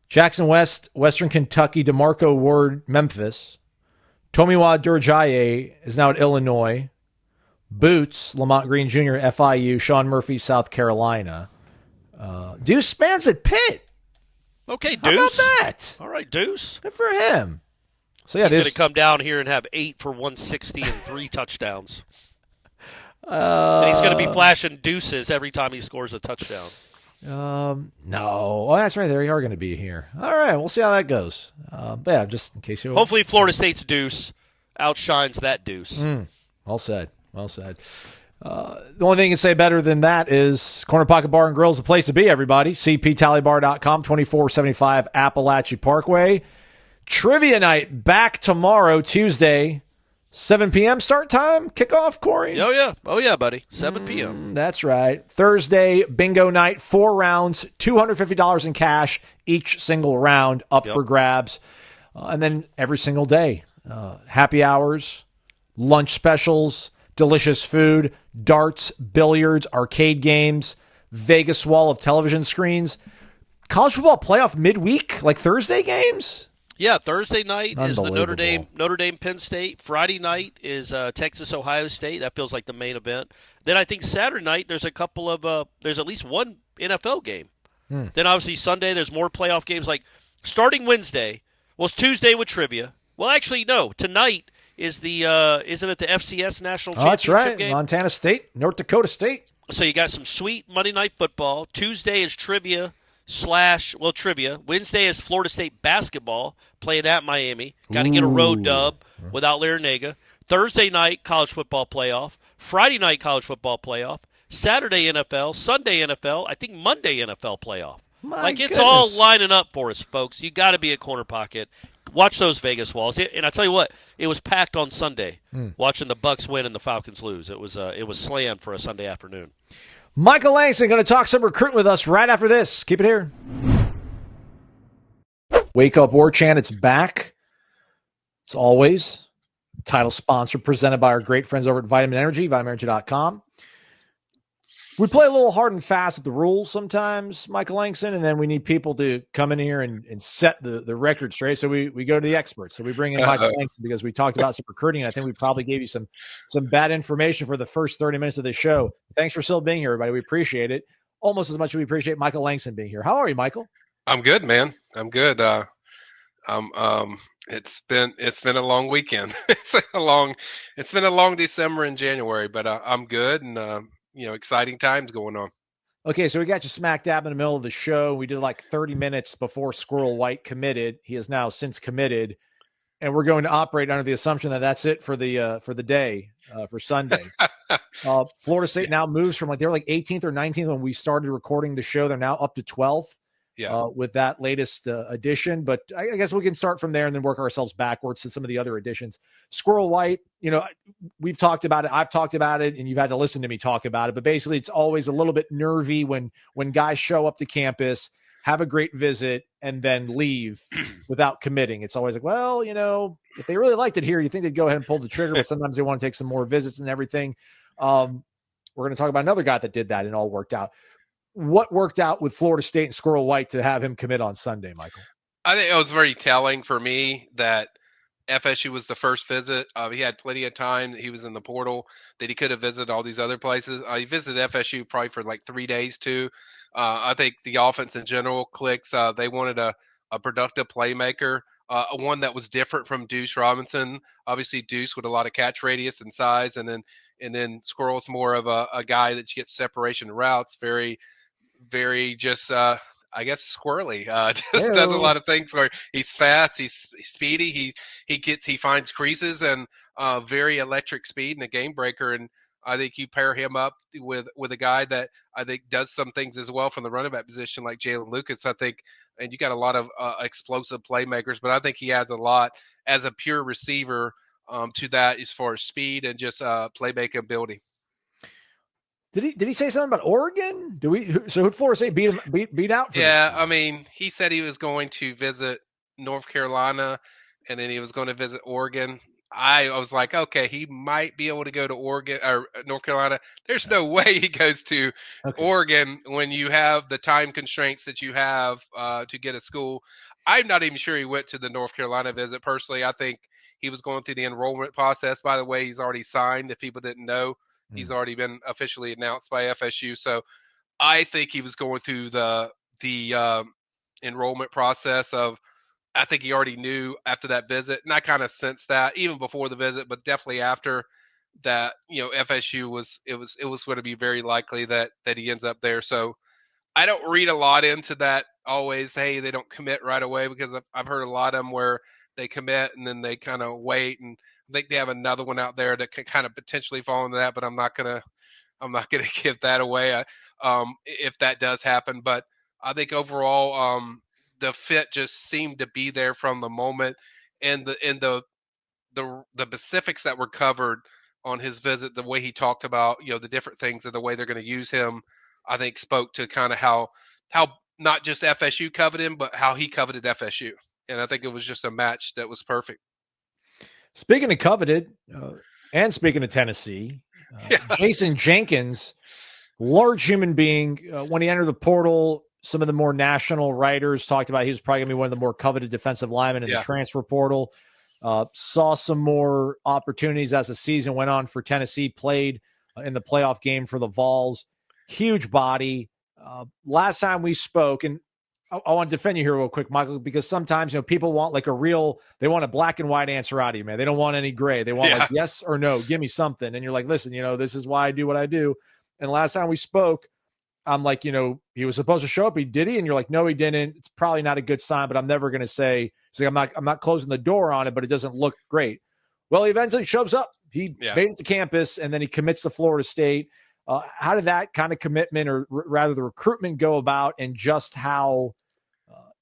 Jackson West, Western Kentucky. DeMarco Ward, Memphis. Tomiwa Durjaye is now at Illinois. Boots, Lamont Green Jr., FIU. Sean Murphy, South Carolina. Deuce Spence at Pitt. Okay, Deuce. How about that? All right, Deuce. Good for him. So yeah, he's going to come down here and have 8 for 160 and 3 touchdowns. And he's going to be flashing deuces every time he scores a touchdown. No. Oh, that's right. They are going to be here. All right. We'll see how that goes. But yeah, just in case you. Hopefully, Florida State's deuce outshines that deuce. Well said. Well said. The only thing you can say better than that is Corner Pocket Bar and Grill is the place to be, everybody. CPTallybar.com, 2475 Appalachia Parkway. Trivia night back tomorrow, Tuesday, 7 p.m. start time. Kickoff, Corey? Oh, yeah. Oh, yeah, buddy. 7 p.m. That's right. Thursday, bingo night, 4 rounds, $250 in cash each single round up for grabs. And then every single day, happy hours, lunch specials, delicious food, darts, billiards, arcade games, Vegas wall of television screens. College football playoff midweek, like Thursday games? Yeah, Thursday night is the Notre Dame Penn State. Friday night is Texas Ohio State. That feels like the main event. Then I think Saturday night there's a couple of there's at least one NFL game. Then obviously Sunday there's more playoff games. Like starting Wednesday, well, it's Tuesday with trivia, Well, actually, no. Tonight is the isn't it the FCS National Oh, that's Championship right. game? Montana State, North Dakota State. So you got some sweet Monday Night Football. Tuesday is trivia. Wednesday is Florida State basketball playing at Miami. Got to get a road dub without Larinaga. Thursday night, college football playoff. Friday night, college football playoff. Saturday NFL. Sunday NFL. I think Monday NFL playoff. My It's goodness. all lining up for us, folks. You got to be a corner pocket. Watch those Vegas walls. And I tell you what, it was packed on Sunday. Watching the Bucks win and the Falcons lose. It was slammed for a Sunday afternoon. Michael Langston going to talk some recruiting with us right after this. Keep it here. Wake Up Warchant, it's back. It's always title sponsor presented by our great friends over at Vitamin Energy, vitaminenergy.com. We play a little hard and fast with the rules sometimes, Michael Langston, and then we need people to come in here and set the record straight. So we go to the experts. So we bring in Michael Langston because we talked about some recruiting. And I think we probably gave you some bad information for the first 30 minutes of the show. Thanks for still being here, everybody. We appreciate it almost as much as we appreciate Michael Langston being here. How are you, Michael? I'm good, man. I'm good. It's been a long weekend. It's been a long December and January, but I'm good and exciting times going on. Okay, so we got you smack dab in the middle of the show. We did like 30 minutes before Squirrel White committed. He has now since committed, and we're going to operate under the assumption that that's it for the day for Sunday. Florida State now moves from they were like 18th or 19th when we started recording the show. They're now up to 12th. With that latest addition. But I guess we can start from there and then work ourselves backwards to some of the other additions. Squirrel White, we've talked about it. I've talked about it, and you've had to listen to me talk about it. But basically, it's always a little bit nervy when guys show up to campus, have a great visit, and then leave without committing. It's always like, well, if they really liked it here, you think they'd go ahead and pull the trigger, but sometimes they want to take some more visits and everything. We're going to talk about another guy that did that and all worked out. What worked out with Florida State and Squirrel White to have him commit on Sunday, Michael? I think it was very telling for me that FSU was the first visit. He had plenty of time. He was in the portal that he could have visited all these other places. He visited FSU probably for like 3 days too. I think the offense in general clicks. They wanted a productive playmaker, one that was different from Deuce Robinson. Obviously, Deuce with a lot of catch radius and size, and then Squirrel's more of a guy that gets separation routes. Very just I guess squirrely. Just does a lot of things where he's fast, he's speedy, he finds creases and very electric speed and a game breaker. And I think you pair him up with a guy that I think does some things as well from the running back position, like Jalen Lucas. I think, and you got a lot of explosive playmakers, but I think he adds a lot as a pure receiver to that as far as speed and just playmaking ability. Did he say something about Oregon? Who'd Florida State beat out? I mean, he said he was going to visit North Carolina, and then he was going to visit Oregon. I was like, okay, he might be able to go to Oregon or North Carolina. There's no way he goes to Oregon when you have the time constraints that you have to get a school. I'm not even sure he went to the North Carolina visit. Personally, I think he was going through the enrollment process. By the way, he's already signed, if people didn't know. He's already been officially announced by FSU. So I think he was going through the enrollment process I think he already knew after that visit. And I kind of sensed that even before the visit, but definitely after that, FSU it was going to be very likely that he ends up there. So I don't read a lot into that always. Hey, they don't commit right away, because I've heard a lot of them where they commit and then they kind of wait, and I think they have another one out there that could kind of potentially fall into that, but I'm not gonna give that away if that does happen. But I think overall the fit just seemed to be there from the moment, and the specifics that were covered on his visit, the way he talked about the different things and the way they're going to use him, I think spoke to kind of how not just FSU coveted him, but how he coveted FSU. And I think it was just a match that was perfect. Speaking of coveted, and speaking of Tennessee, Jason Jenkins, large human being, when he entered the portal, some of the more national writers talked about he was probably going to be one of the more coveted defensive linemen in the transfer portal. Saw some more opportunities as the season went on for Tennessee, played in the playoff game for the Vols. Huge body. Last time we spoke, and I want to defend you here real quick, Michael, because sometimes, people want like they want a black and white answer out of you, man. They don't want any gray. They want like yes or no, give me something. And you're like, listen, this is why I do what I do. And last time we spoke, I'm like, he was supposed to show up. Did he? And you're like, no, he didn't. It's probably not a good sign, but I'm never going to say, it's like, I'm not closing the door on it, but it doesn't look great. Well, he eventually shows up. He made it to campus, and then he commits to Florida State. How did that kind of commitment, or rather the recruitment, go about, and just how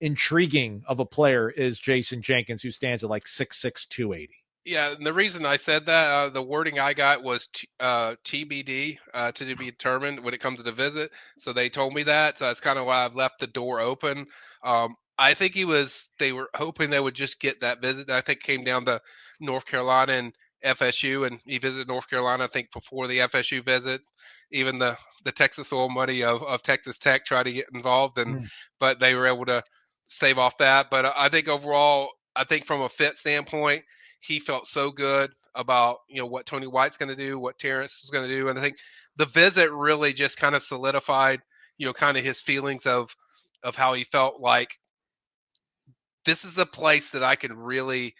intriguing of a player is Jason Jenkins, who stands at like 6'6", 280? Yeah, and the reason I said that, the wording I got was TBD, to be determined when it comes to the visit. So they told me that. So that's kind of why I've left the door open. I think they were hoping they would just get that visit. I think it came down to North Carolina and FSU, and he visited North Carolina, I think, before the FSU visit. Even the Texas oil money of Texas Tech tried to get involved, but they were able to stave off that. But I think overall, from a fit standpoint, he felt so good about, what Tony White's going to do, what Terrence is going to do. And I think the visit really just kind of solidified, kind of his feelings of how he felt like this is a place that I can really,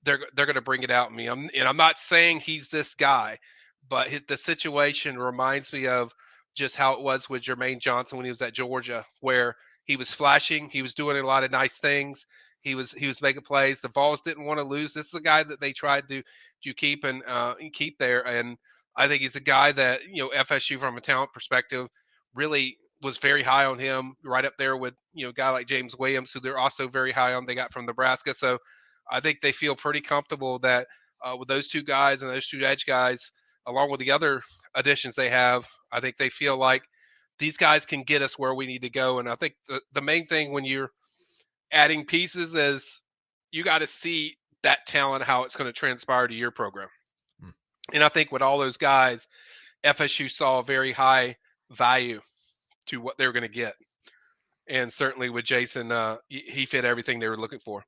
they're going to bring it out in me. I'm not saying he's this guy, but the situation reminds me of just how it was with Jermaine Johnson when he was at Georgia, where he was flashing, he was doing a lot of nice things. He was making plays. The Vols didn't want to lose. This is a guy that they tried to keep and keep there. And I think he's a guy that, FSU from a talent perspective really was very high on him, right up there with, a guy like James Williams, who they're also very high on. They got from Nebraska. So I think they feel pretty comfortable that with those two guys and those two edge guys, along with the other additions they have, I think they feel like these guys can get us where we need to go. And I think the main thing when you're adding pieces is you got to see that talent, how it's going to transpire to your program. And I think with all those guys, FSU saw a very high value to what they were going to get. And certainly with Jason, he fit everything they were looking for.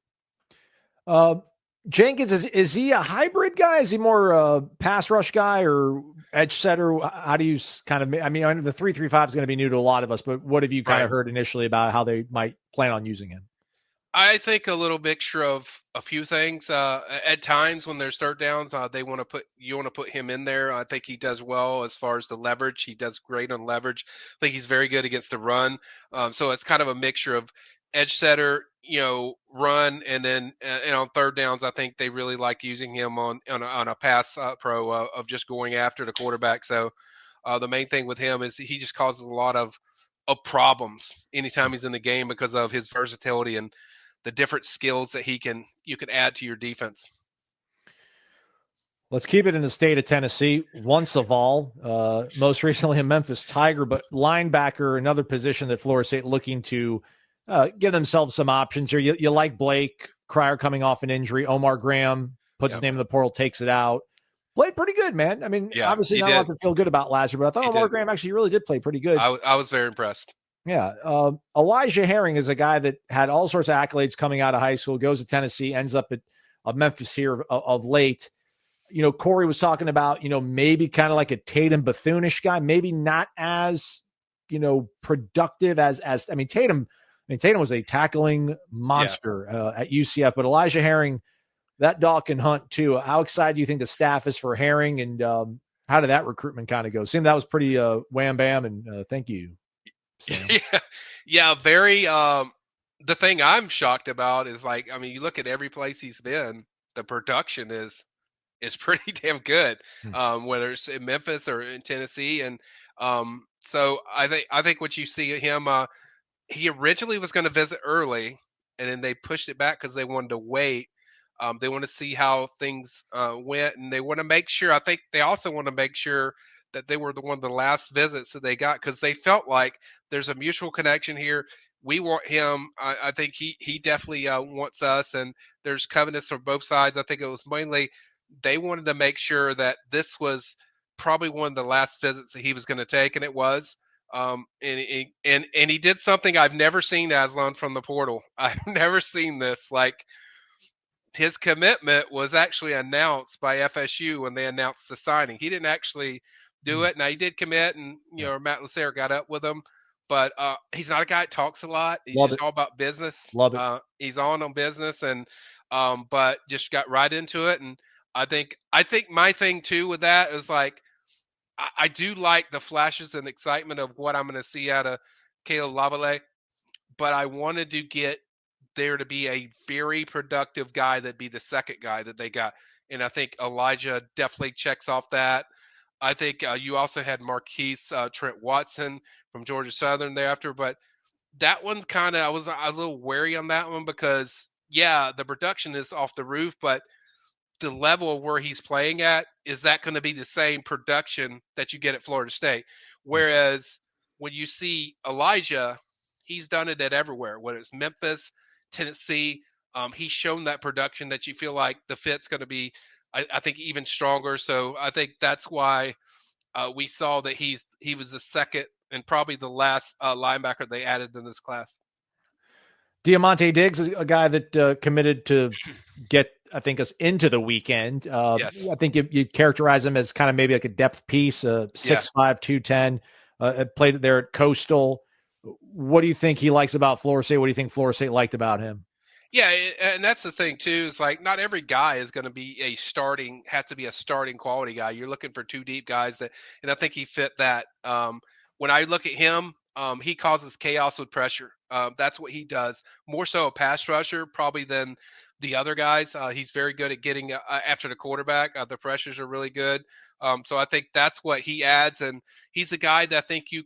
Jenkins, is he a hybrid guy? Is he more a pass rush guy or edge setter? How do you kind of, I know the 3-3-5 is going to be new to a lot of us, but what have you kind of heard initially about how they might plan on using him? I think a little mixture of a few things. At times when there's third downs, you want to put him in there. I think he does well as far as the leverage. He does great on leverage. I think he's very good against the run. So it's kind of a mixture of edge setter, run, and then on third downs, I think they really like using him on a pass pro of just going after the quarterback. So the main thing with him is he just causes a lot of problems anytime he's in the game because of his versatility and the different skills that you can add to your defense. Let's keep it in the state of Tennessee. Once of all, most recently a Memphis Tiger, but linebacker, another position that Florida State looking to give themselves some options here. You like Blake Cryer coming off an injury. Omar Graham puts his name in the portal, takes it out. Played pretty good, man. Obviously not a lot to feel good about last year, but I thought Omar Graham actually really did play pretty good. I was very impressed. Yeah. Elijah Herring is a guy that had all sorts of accolades coming out of high school, goes to Tennessee, ends up at Memphis here of late. Corey was talking about, maybe kind of like a Tatum Bethune-ish guy, maybe not as, productive as Tatum was a tackling monster at UCF, but Elijah Herring, that dog can hunt too. How excited do you think the staff is for Herring, and how did that recruitment kind of go? Seemed that was pretty wham bam, and thank you, Sam. Yeah, very. The thing I'm shocked about is you look at every place he's been, the production is pretty damn good. Whether it's in Memphis or in Tennessee, and so I think what you see him, he originally was going to visit early, and then they pushed it back because they wanted to wait. They want to see how things went, and they want to make sure. I think they also want to make sure that they were one of the last visits that they got, because they felt like there's a mutual connection here. We want him. I think he definitely wants us, and there's covenants from both sides. I think it was mainly they wanted to make sure that this was probably one of the last visits that he was going to take, and it was. And he did something I've never seen, Aslan, from the portal. I've never seen this. His commitment was actually announced by FSU when they announced the signing. He didn't actually do it. Now, he did commit, and Matt Lasser got up with him, but he's not a guy that talks a lot. He's Love just it. all about business. Love it. He's on business, and but just got right into it. And I think my thing too with that is like I do like the flashes and excitement of what I'm going to see out of Caleb Lavallee, but I wanted to get there to be a very productive guy that'd be the second guy that they got. And I think Elijah definitely checks off that. I think you also had Marquise Trent Watson from Georgia Southern thereafter, but that one's kind of I was a little wary on that one because yeah, the production is off the roof, but the level of where he's playing at, is that going to be the same production that you get at Florida State? Whereas when you see Elijah, he's done it at everywhere, whether it's Memphis, Tennessee. He's shown that production that you feel like the fit's going to be, I think, even stronger. So I think that's why we saw that he was the second and probably the last linebacker they added in this class. Diamante Diggs, a guy that committed to get, I think, us into the weekend. Yes. I think you characterize him as kind of maybe like a depth piece, 6'5", 210, played there at Coastal. What do you think he likes about Florida State? What do you think Florida State liked about him? Yeah, and that's the thing too. Is like not every guy is going to be has to be a starting quality guy. You're looking for two deep guys that, and I think he fit that. When I look at him, he causes chaos with pressure. That's what he does. More so a pass rusher probably than the other guys. He's very good at getting after the quarterback. The pressures are really good. So I think that's what he adds, and he's a guy that I think you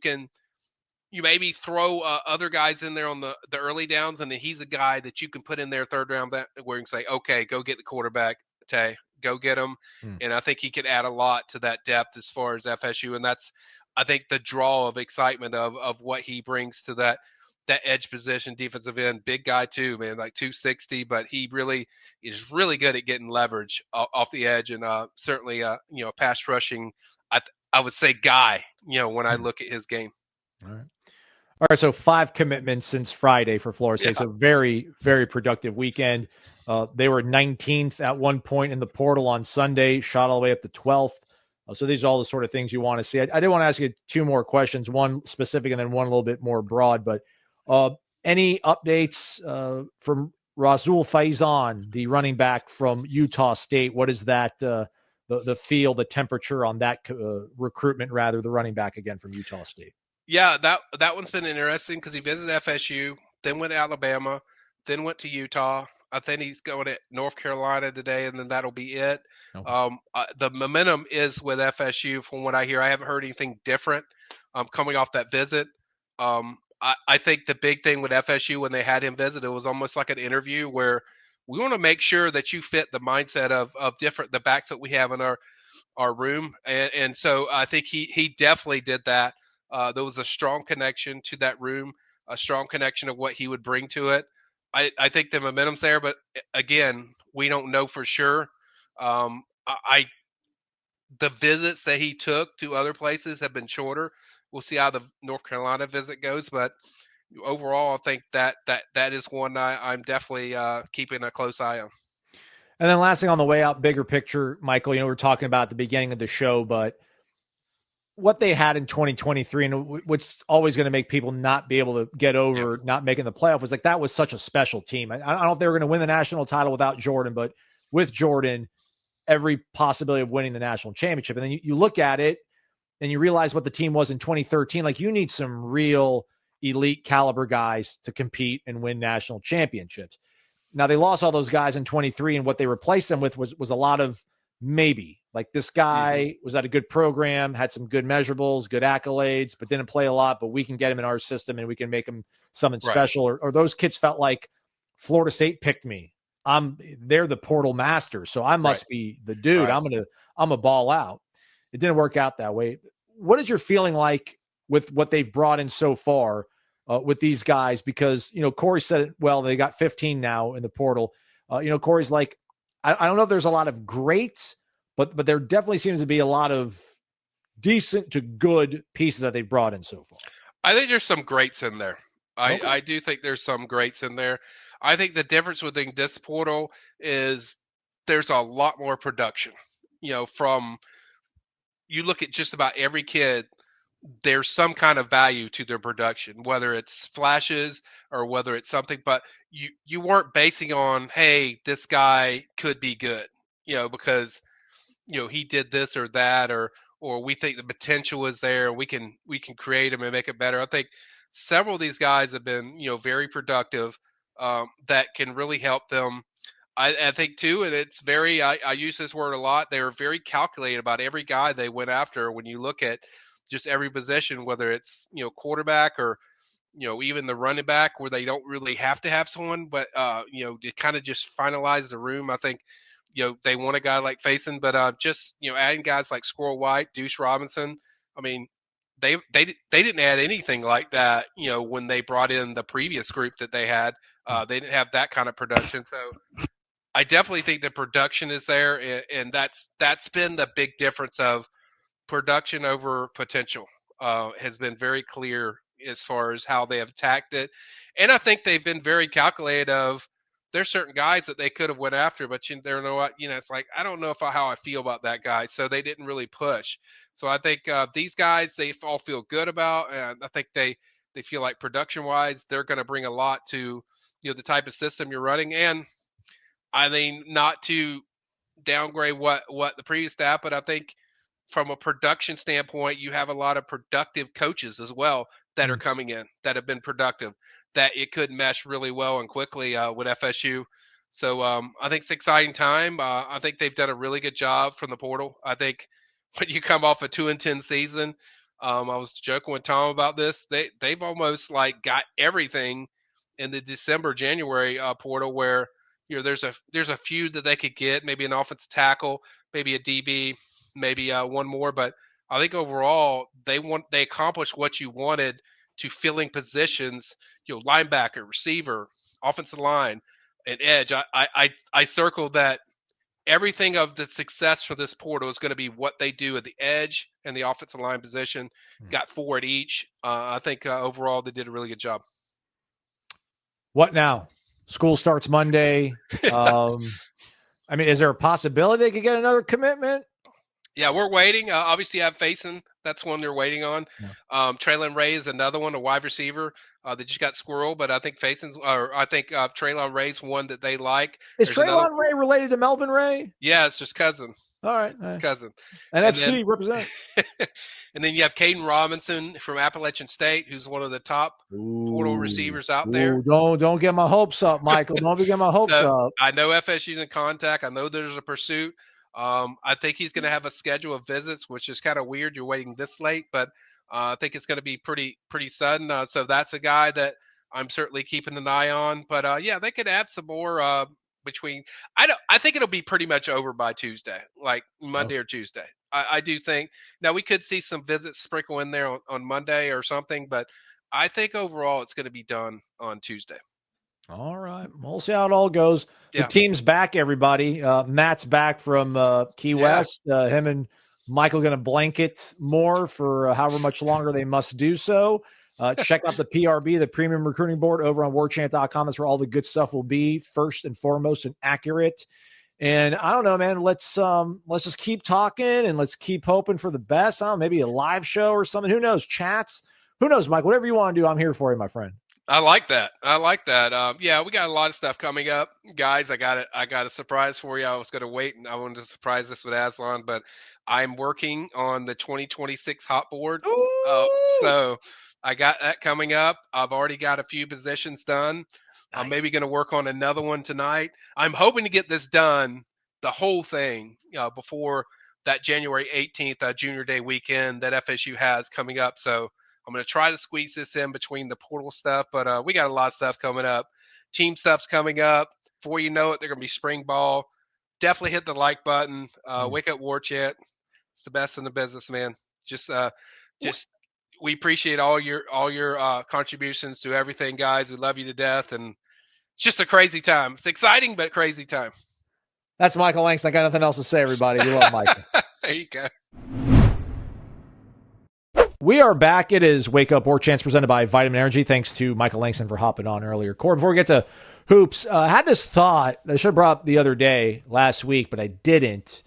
maybe throw other guys in there on the early downs, and then he's a guy that you can put in there third round where you can say, okay, go get the quarterback, Tay, go get him. And I think he could add a lot to that depth as far as FSU, and that's, I think, the draw of excitement of what he brings to that edge position, defensive end, big guy too, man, like 260, but he really is really good at getting leverage off the edge, and certainly pass rushing, I would say guy, when I look at his game. All right, so 5 commitments since Friday for Florida State. So very, very productive weekend. They were 19th at one point in the portal on Sunday, shot all the way up to 12th. So these are all the sort of things you want to see. I did want to ask you 2 more questions, one specific and then one a little bit more broad. But any updates from Rasul Faizan, the running back from Utah State? What is that, the feel, the temperature on that recruitment, rather, the running back again from Utah State? Yeah, that one's been interesting because he visited FSU, then went to Alabama, then went to Utah. I think he's going to North Carolina today, and then that'll be it. Okay. The momentum is with FSU from what I hear. I haven't heard anything different coming off that visit. I think the big thing with FSU when they had him visit, it was almost like an interview where we want to make sure that you fit the mindset of the backs that we have in our room. And so I think he definitely did that. There was a strong connection to that room, a strong connection of what he would bring to it. I think the momentum's there, but again, we don't know for sure. The visits that he took to other places have been shorter. We'll see how the North Carolina visit goes, but overall, I think that is one I'm definitely keeping a close eye on. And then last thing on the way out, bigger picture, Michael, we were talking about at the beginning of the show, but what they had in 2023 and what's always going to make people not be able to get over not making the playoff was like, that was such a special team. I don't know if they were going to win the national title without Jordan, but with Jordan, every possibility of winning the national championship. And then you look at it and you realize what the team was in 2013. Like, you need some real elite caliber guys to compete and win national championships. Now, they lost all those guys in 23, and what they replaced them with was a lot of maybe. Like, this guy was at a good program, had some good measurables, good accolades, but didn't play a lot, but we can get him in our system and we can make him something special. Or those kids felt like Florida State picked me. They're the portal master, so I must be the dude. I'm a ball out. It didn't work out that way. What is your feeling like with what they've brought in so far with these guys? Because, Corey said it well, they got 15 now in the portal. Corey's like, I don't know if there's a lot of greats, but there definitely seems to be a lot of decent to good pieces that they've brought in so far. I think there's some greats in there. I do think there's some greats in there. I think the difference within this portal is there's a lot more production. From you look at just about every kid there's some kind of value to their production, whether it's flashes or whether it's something, but you weren't basing on, hey, this guy could be good, because, he did this or that, or we think the potential is there. We can create him and make it better. I think several of these guys have been, very productive, that can really help them. I think too, and it's very, I use this word a lot. They were very calculated about every guy they went after. When you look at just every position, whether it's, quarterback or, even the running back, where they don't really have to have someone, but, to kind of just finalize the room. I think, they want a guy like Faison, but just, adding guys like Squirrel White, Deuce Robinson. I mean, they didn't add anything like that, when they brought in the previous group that they had. They didn't have that kind of production. So I definitely think the production is there, and that's been the big difference of production over potential. Has been very clear as far as how they have attacked it. And I think they've been very calculated of, there's certain guys that they could have went after, but you know what, it's like, I don't know how I feel about that guy. So they didn't really push. So I think these guys, they all feel good about, and I think they feel like production wise, they're going to bring a lot to, the type of system you're running. And I mean, not to downgrade what the previous staff, but I think from a production standpoint, you have a lot of productive coaches as well that are coming in that have been productive, that it could mesh really well and quickly with FSU. So I think it's an exciting time. I think they've done a really good job from the portal. I think when you come off a 2-10 season, I was joking with Tom about this. They've almost like got everything in the December, January portal, where there's a few that they could get, maybe an offensive tackle, maybe a DB, maybe one more. But I think overall they accomplished what you wanted to filling positions, linebacker, receiver, offensive line, and edge. I circled that everything of the success for this portal is going to be what they do at the edge and the offensive line position. Got 4 at each. I think overall they did a really good job. What now? School starts Monday. I mean, is there a possibility they could get another commitment? Yeah, we're waiting. Obviously, you have Faison. That's one they're waiting on. Yeah. Traylon Ray is another one, a wide receiver. They just got Squirrel, but I think Traylon Ray's one that they like. Is Traylon Ray related to Melvin Ray? Yeah, it's just cousin. All right. It's cousin. NFC represent. And then you have Caden Robinson from Appalachian State, who's one of the top portal receivers out there. Don't get my hopes up, Michael. Don't get my hopes up. I know FSU's in contact. I know there's a pursuit. I think he's going to have a schedule of visits, which is kind of weird. You're waiting this late, but I think it's going to be pretty sudden. So that's a guy that I'm certainly keeping an eye on. But yeah, they could add some more between. I think it'll be pretty much over by Tuesday, like Monday or Tuesday. I do think. Now we could see some visits sprinkle in there on Monday or something, but I think overall it's going to be done on Tuesday. All right. We'll see how it all goes. Yeah. The team's back, everybody. Matt's back from Key West. Him and Michael going to blanket more for however much longer they must do so. Check out the PRB, the Premium Recruiting Board, over on warchant.com. That's where all the good stuff will be, first and foremost, and accurate. And I don't know, man, let's just keep talking and let's keep hoping for the best. I don't know, maybe a live show or something. Who knows? Chats. Who knows, Mike? Whatever you want to do, I'm here for you, my friend. I like that. Yeah, we got a lot of stuff coming up, guys. I got a surprise for you. I was going to wait, and I wanted to surprise this with Aslan, but I'm working on the 2026 hot board. So I got that coming up. I've already got a few positions done. Nice. I'm maybe going to work on another one tonight. I'm hoping to get this done, the whole thing, before that January 18th Junior Day weekend that FSU has coming up. So I'm going to try to squeeze this in between the portal stuff, but we got a lot of stuff coming up. Team stuff's coming up. Before you know it, they're going to be spring ball. Definitely hit the like button. Wake Up Warchant. It's the best in the business, man. Just we appreciate all your contributions to everything, guys. We love you to death, and it's just a crazy time. It's exciting, but crazy time. That's Michael Langston. I got nothing else to say, everybody. We love Michael. There you go. We are back. It is Wake Up Warchant presented by Vitamin Energy. Thanks to Michael Langston for hopping on earlier. Corey, before we get to hoops, I had this thought that I should have brought up the other day, last week, but I didn't.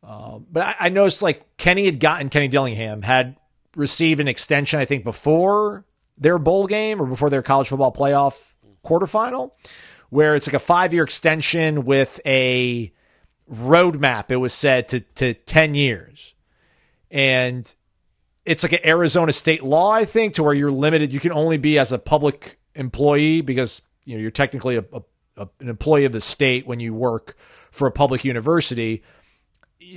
But I noticed like Kenny Dillingham had received an extension, I think, before their bowl game or before their college football playoff quarterfinal, where it's like a 5-year extension with a roadmap, it was said, to 10 years. And it's like an Arizona state law, I think, to where you're limited. You can only be as a public employee because you're technically an employee of the state when you work for a public university.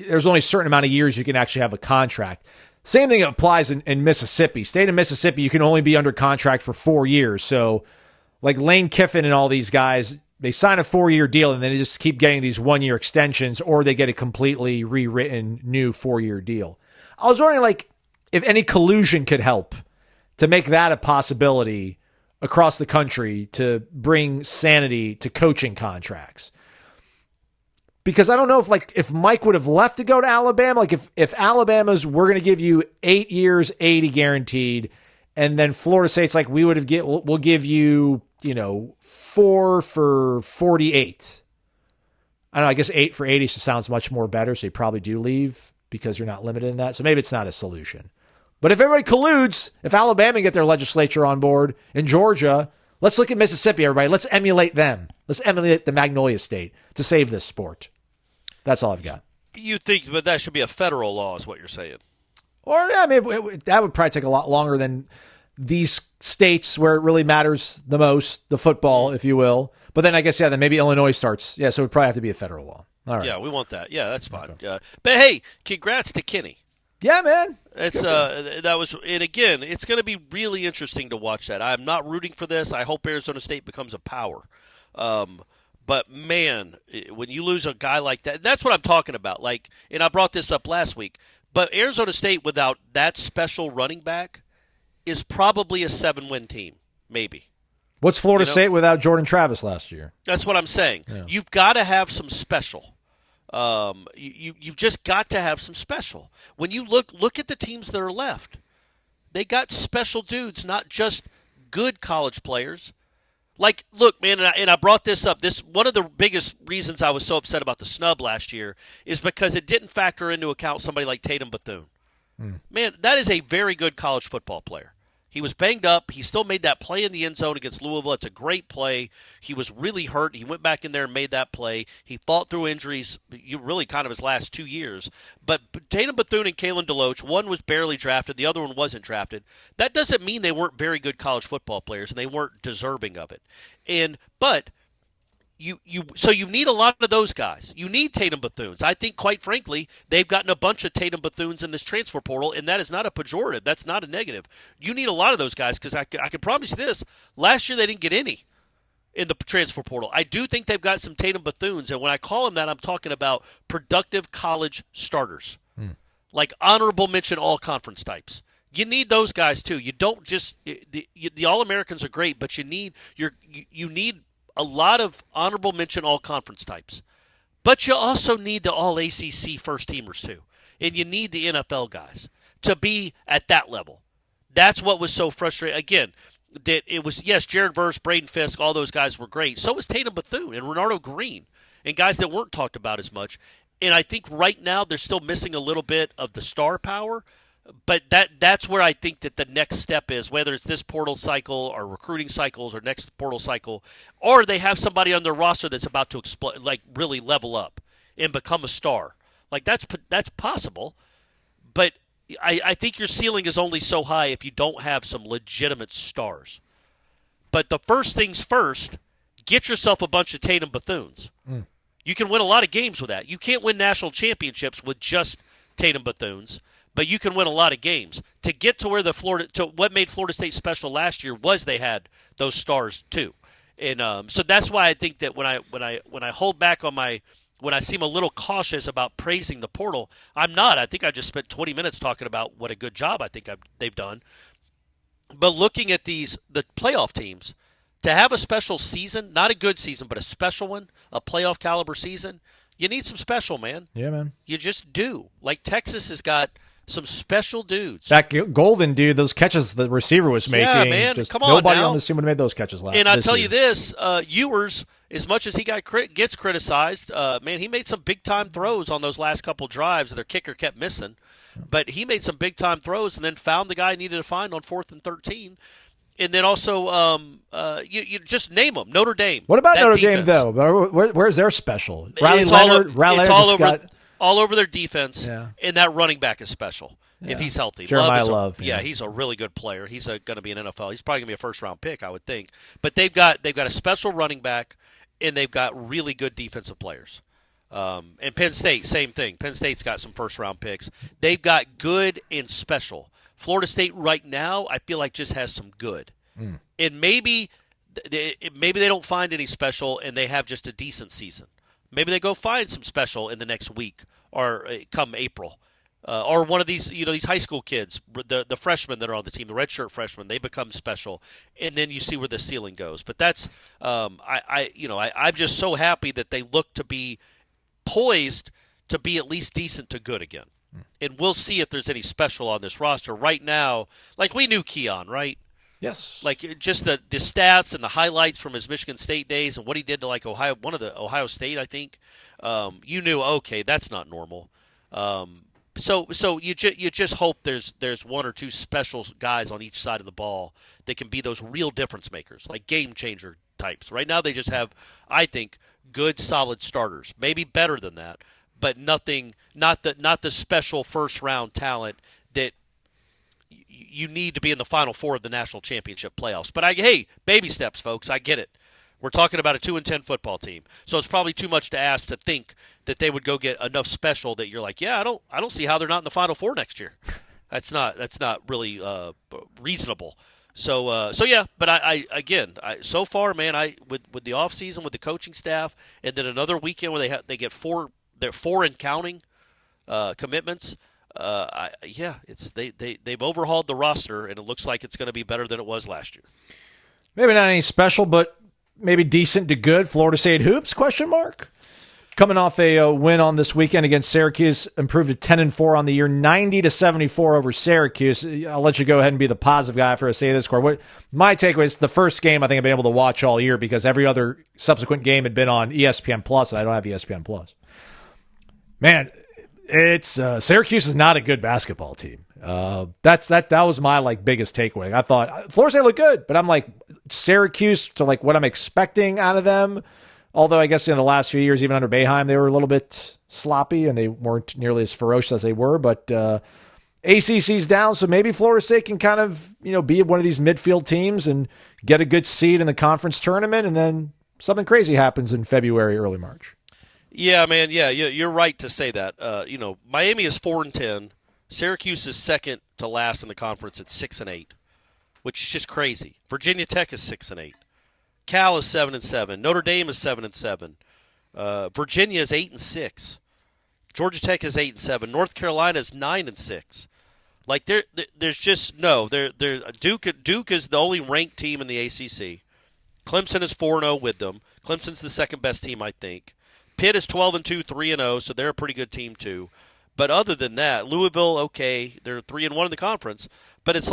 There's only a certain amount of years you can actually have a contract. Same thing applies in Mississippi. State of Mississippi, you can only be under contract for 4 years. So like Lane Kiffin and all these guys, they sign a 4-year deal and then they just keep getting these 1-year extensions, or they get a completely rewritten new 4-year deal. I was wondering, like, if any collusion could help to make that a possibility across the country to bring sanity to coaching contracts. Because I don't know if Mike would have left to go to Alabama, like if Alabama's, we're going to give you 8 years, 80 guaranteed, and then Florida State's like, we'll give you, 4 for 48. I don't know, I guess 8 for 80 sounds much more better, so you probably do leave because you're not limited in that. So maybe it's not a solution. But if everybody colludes, if Alabama can get their legislature on board in Georgia, let's look at Mississippi, everybody. Let's emulate them. Let's emulate the Magnolia State to save this sport. That's all I've got. You think, but that should be a federal law is what you're saying. Or, I mean, that would probably take a lot longer than these states where it really matters the most, the football, if you will. But then I guess, then maybe Illinois starts. Yeah, so it would probably have to be a federal law. All right. Yeah, we want that. Yeah, that's fine. Okay. But, hey, congrats to Kenny. Yeah, man. It's and again, it's going to be really interesting to watch that. I'm not rooting for this. I hope Arizona State becomes a power. But man, when you lose a guy like that, that's what I'm talking about. Like, and I brought this up last week, but Arizona State without that special running back is probably a 7-win team, maybe. What's Florida State without Jordan Travis last year? That's what I'm saying. Yeah. You've got to have some special. You've just got to have some special. When you look at the teams that are left, they got special dudes, not just good college players. Like, look, man, and I brought this up. This one of the biggest reasons I was so upset about the snub last year is because it didn't factor into account somebody like Tatum Bethune. Man, that is a very good college football player. He was banged up. He still made that play in the end zone against Louisville. It's a great play. He was really hurt. He went back in there and made that play. He fought through injuries, really kind of his last 2 years. But Tatum Bethune and Kalen DeLoach, one was barely drafted. The other one wasn't drafted. That doesn't mean they weren't very good college football players, and they weren't deserving of it. But you need a lot of those guys. You need Tatum Bethunes. I think, quite frankly, they've gotten a bunch of Tatum Bethunes in this transfer portal, and that is not a pejorative. That's not a negative. You need a lot of those guys because I can promise you this. Last year they didn't get any in the transfer portal. I do think they've got some Tatum Bethunes, and when I call them that, I'm talking about productive college starters, like honorable mention all-conference types. You need those guys too. You don't just the All-Americans are great, but you need a lot of honorable mention all-conference types. But you also need the all-ACC first-teamers, too. And you need the NFL guys to be at that level. That's what was so frustrating. Again, that it was, yes, Jared Verse, Braden Fisk, all those guys were great. So was Tatum Bethune and Renardo Green and guys that weren't talked about as much. And I think right now they're still missing a little bit of the star power. But that's where I think that the next step is, whether it's this portal cycle or recruiting cycles or next portal cycle, or they have somebody on their roster that's about to explode, like really level up and become a star. Like that's possible, but I think your ceiling is only so high if you don't have some legitimate stars. But the first things first, get yourself a bunch of Tatum Bethunes. You can win a lot of games with that. You can't win national championships with just Tatum Bethunes. But you can win a lot of games. To get to where what made Florida State special last year was they had those stars too, and so that's why I think that when I hold back on when I seem a little cautious about praising the portal, I'm not. I think I just spent 20 minutes talking about what a good job I think they've done. But looking at the playoff teams, to have a special season, not a good season, but a special one, a playoff caliber season, you need some special, man. Yeah, man. You just do. Like Texas has got some special dudes. That Golden dude, those catches the receiver was making. Yeah, man. Come on nobody now. on this team would have made those catches last. And I'll tell you this, Ewers as much as he gets criticized, man, he made some big-time throws on those last couple drives. Their kicker kept missing. But he made some big-time throws and then found the guy he needed to find on 4th and 13. And then also, you just name them. Notre Dame. What about Notre defense. Dame, though? Where's their special? It's all over their defense, and that running back is special if he's healthy. Jeremiah Love. Yeah, he's a really good player. He's going to be an NFL. He's probably going to be a first-round pick, I would think. But they've got a special running back, and they've got really good defensive players. And Penn State, same thing. Penn State's got some first-round picks. They've got good and special. Florida State right now, I feel like just has some good. And maybe they don't find any special, and they have just a decent season. Maybe they go find some special in the next week or come April. Or one of these, these high school kids, the freshmen that are on the team, the redshirt freshmen, they become special, and then you see where the ceiling goes. But that's, I'm just so happy that they look to be poised to be at least decent to good again. And we'll see if there's any special on this roster. Right now, like we knew Keon, right? Yes. Like just the stats and the highlights from his Michigan State days and what he did to like Ohio State, I think. You knew, okay, that's not normal. So you just hope there's one or two special guys on each side of the ball that can be those real difference makers, like game changer types. Right now they just have, I think, good solid starters, maybe better than that, but not the special first round talent that you need to be in the Final Four of the national championship playoffs. But hey, baby steps, folks. I get it. We're talking about a 2-10 football team, so it's probably too much to ask to think that they would go get enough special that you're like, yeah, I don't see how they're not in the Final Four next year. That's not really reasonable. So yeah, but I so far, man, with the off season with the coaching staff, and then another weekend where they get four and counting commitments. They've overhauled the roster, and it looks like it's going to be better than it was last year. Maybe not any special, but maybe decent to good. Florida State hoops? ? Coming off a win on this weekend against Syracuse, improved to 10-4 on the year, 90-74 over Syracuse. I'll let you go ahead and be the positive guy after I say this. My takeaway is the first game I think I've been able to watch all year because every other subsequent game had been on ESPN Plus, and I don't have ESPN Plus. Man, it's Syracuse is not a good basketball team. That was my biggest takeaway. I thought Florida State looked good, but I'm like Syracuse to what I'm expecting out of them. Although I guess in the last few years, even under Boeheim, they were a little bit sloppy and they weren't nearly as ferocious as they were. But ACC's down, so maybe Florida State can kind of be one of these midfield teams and get a good seed in the conference tournament, and then something crazy happens in February, early March. Yeah, man. Yeah, you're right to say that. Miami is 4-10. Syracuse is second to last in the conference at 6-8, which is just crazy. Virginia Tech is 6-8. Cal is 7-7. Notre Dame is 7-7. Virginia is 8-6. Georgia Tech is 8-7. North Carolina is 9-6. There's just no. Duke is the only ranked team in the ACC. Clemson is 4-0 with them. Clemson's the second best team, I think. Pitt is 12-2, 3-0, so they're a pretty good team too. But other than that, Louisville, okay, they're 3-1 in the conference. But it's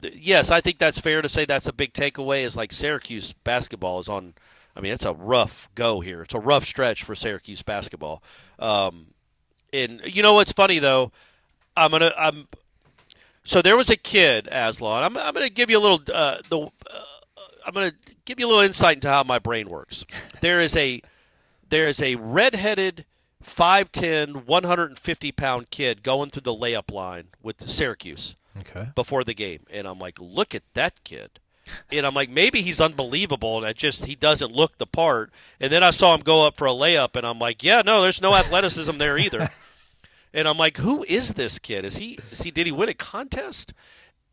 yes, I think that's fair to say that's a big takeaway. Is Syracuse basketball is on. I mean, it's a rough go here. It's a rough stretch for Syracuse basketball. And what's funny though, so there was a kid, Aslan. I'm going to give you a little. I'm going to give you a little insight into how my brain works. There is a redheaded 5'10", 150-pound kid going through the layup line with Syracuse before the game. And I'm like, look at that kid. And I'm like, maybe he's unbelievable, and he doesn't look the part. And then I saw him go up for a layup, and I'm like, yeah, no, there's no athleticism there either. And I'm like, who is this kid? Did he win a contest?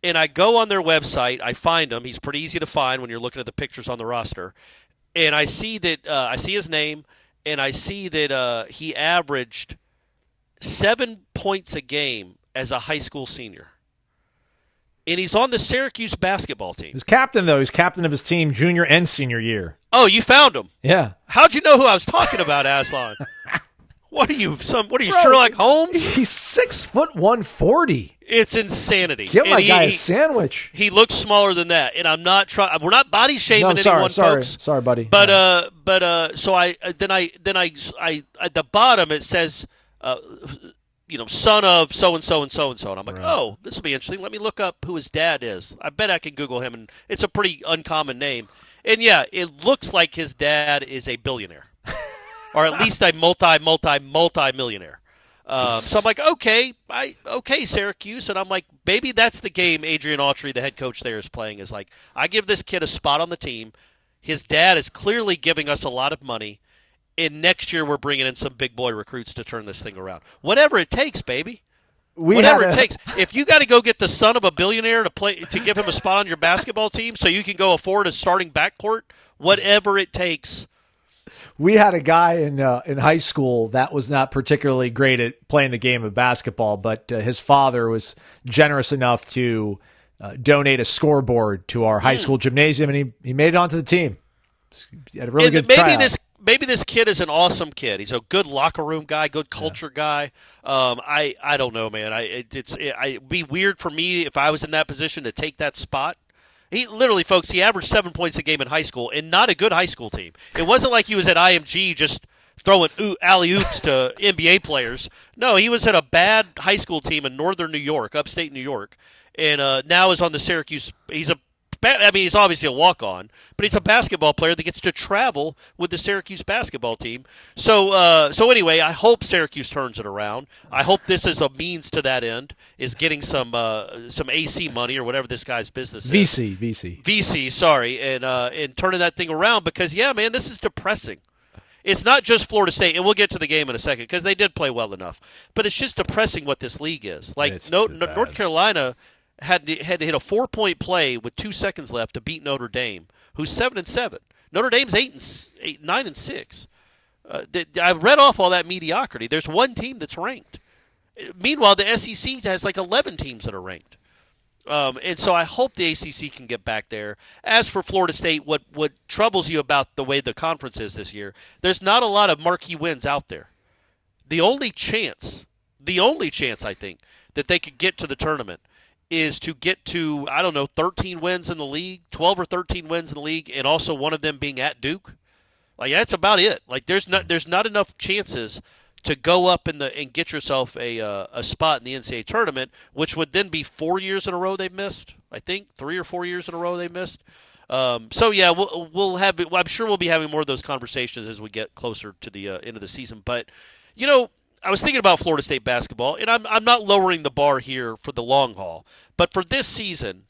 And I go on their website. I find him. He's pretty easy to find when you're looking at the pictures on the roster. And I see that I see his name. And I see that he averaged 7 points a game as a high school senior. And he's on the Syracuse basketball team. He's captain, though. He's captain of his team junior and senior year. Oh, you found him? Yeah. How'd you know who I was talking about, Aslan? What are you, Bro, Sherlock Holmes? He's 6'140". It's insanity. Give my And guy a sandwich. He looks smaller than that, and I'm not trying. We're not body shaming anyone, folks. Sorry, buddy. So I at the bottom it says, son of so and so and so and so, and I'm like, oh, this will be interesting. Let me look up who his dad is. I bet I can Google him, and it's a pretty uncommon name. And yeah, it looks like his dad is a billionaire, or at least a multi-millionaire. So I'm like, okay, Syracuse, and I'm like, maybe that's the game Adrian Autry, the head coach there, is playing. Is like, I give this kid a spot on the team. His dad is clearly giving us a lot of money, and next year we're bringing in some big boy recruits to turn this thing around. Whatever it takes, baby. Whatever it takes. If you got to go get the son of a billionaire to give him a spot on your basketball team so you can go afford a starting backcourt, whatever it takes. We had a guy in high school that was not particularly great at playing the game of basketball, but his father was generous enough to donate a scoreboard to our high school gymnasium, and he made it onto the team. He had a really good tryout. Maybe this kid is an awesome kid. He's a good locker room guy, good culture guy. I don't know, man. It'd be weird for me if I was in that position to take that spot. He literally, folks, he averaged 7 points a game in high school, and not a good high school team. It wasn't like he was at IMG just throwing alley-oops to NBA players. No, he was at a bad high school team in northern New York, upstate New York, and now is on the Syracuse. He's obviously a walk-on, but he's a basketball player that gets to travel with the Syracuse basketball team. So anyway, I hope Syracuse turns it around. I hope this is a means to that end, is getting some AC money or whatever this guy's business is. VC, sorry, and turning that thing around because, yeah, man, this is depressing. It's not just Florida State, and we'll get to the game in a second because they did play well enough, but it's just depressing what this league is. Like North Carolina had to hit a 4-point play with 2 seconds left to beat Notre Dame, who's 7-7. Notre Dame's 9-6. I read off all that mediocrity. There's one team that's ranked. Meanwhile, the SEC has like 11 teams that are ranked. And so I hope the ACC can get back there. As for Florida State, what troubles you about the way the conference is this year, there's not a lot of marquee wins out there. The only chance I think that they could get to the tournament is to get to, 13 wins in the league, 12 or 13 wins in the league, and also one of them being at Duke. Like, that's about it. Like, there's not enough chances to go up and get yourself a spot in the NCAA tournament, which would then be 4 years in a row they've missed. I think 3 or 4 years in a row they missed. So yeah, we'll have. I'm sure we'll be having more of those conversations as we get closer to the end of the season. But I was thinking about Florida State basketball, and I'm not lowering the bar here for the long haul, but for this season,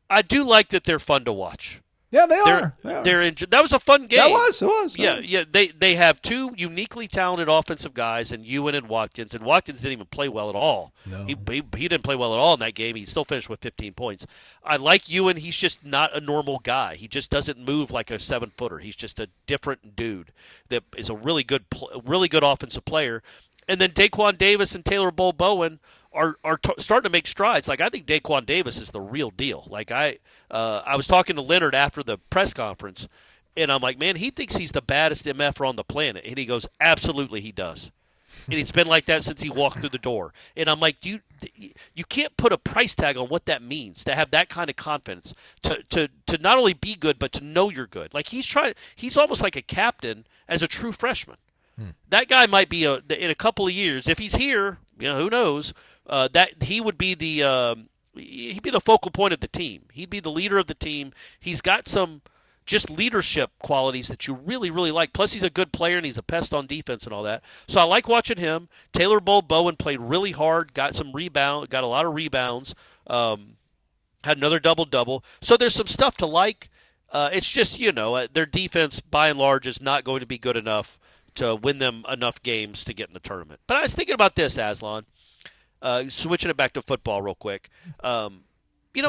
I do like that they're fun to watch. Yeah, they are. That was a fun game. It was. Yeah. They have two uniquely talented offensive guys in Ewan and Watkins didn't even play well at all. No. He didn't play well at all in that game. He still finished with 15 points. I like Ewan. He's just not a normal guy. He just doesn't move like a 7-footer. He's just a different dude that is a really good offensive player. And then Daquan Davis and Taylor Bowen are starting to make strides. Like, I think Daquan Davis is the real deal. Like, I was talking to Leonard after the press conference, and I'm like, man, he thinks he's the baddest MFer on the planet. And he goes, absolutely he does. And it's been like that since he walked through the door. And I'm like, you can't put a price tag on what that means, to have that kind of confidence, to not only be good, but to know you're good. Like, he's almost like a captain as a true freshman. That guy might be in a couple of years, if he's here, who knows, that he would be he'd be the focal point of the team. He'd be the leader of the team. He's got some just leadership qualities that you really, really like. Plus, he's a good player, and he's a pest on defense and all that. So I like watching him. Taylor Bowen played really hard, got a lot of rebounds, had another double-double. So there's some stuff to like. It's just, their defense, by and large, is not going to be good enough to win them enough games to get in the tournament. But I was thinking about this, Aslan, switching it back to football real quick.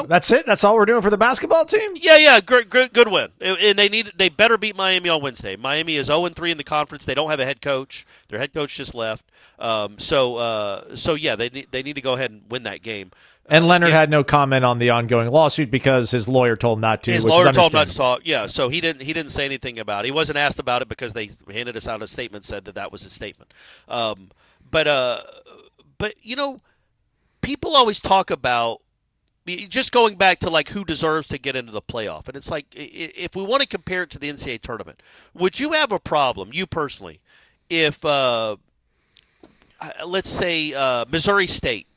That's it? That's all we're doing for the basketball team? Yeah, good win. And they better beat Miami on Wednesday. Miami is 0-3 in the conference. They don't have a head coach. Their head coach just left. So yeah, they need to go ahead and win that game. And Leonard had no comment on the ongoing lawsuit because his lawyer told him not to. His lawyer told him not to talk. Yeah, so he didn't say anything about it. He wasn't asked about it because they handed us out a statement said that was his statement. But people always talk about just going back to like who deserves to get into the playoff, and it's like if we want to compare it to the NCAA tournament, would you have a problem, you personally, if let's say Missouri State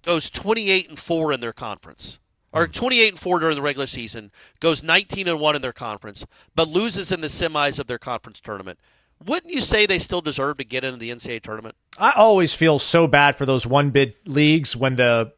goes 28-4 in their conference, or 28-4 during the regular season, goes 19-1 in their conference, but loses in the semis of their conference tournament? Wouldn't you say they still deserve to get into the NCAA tournament? I always feel so bad for those one-bid leagues when the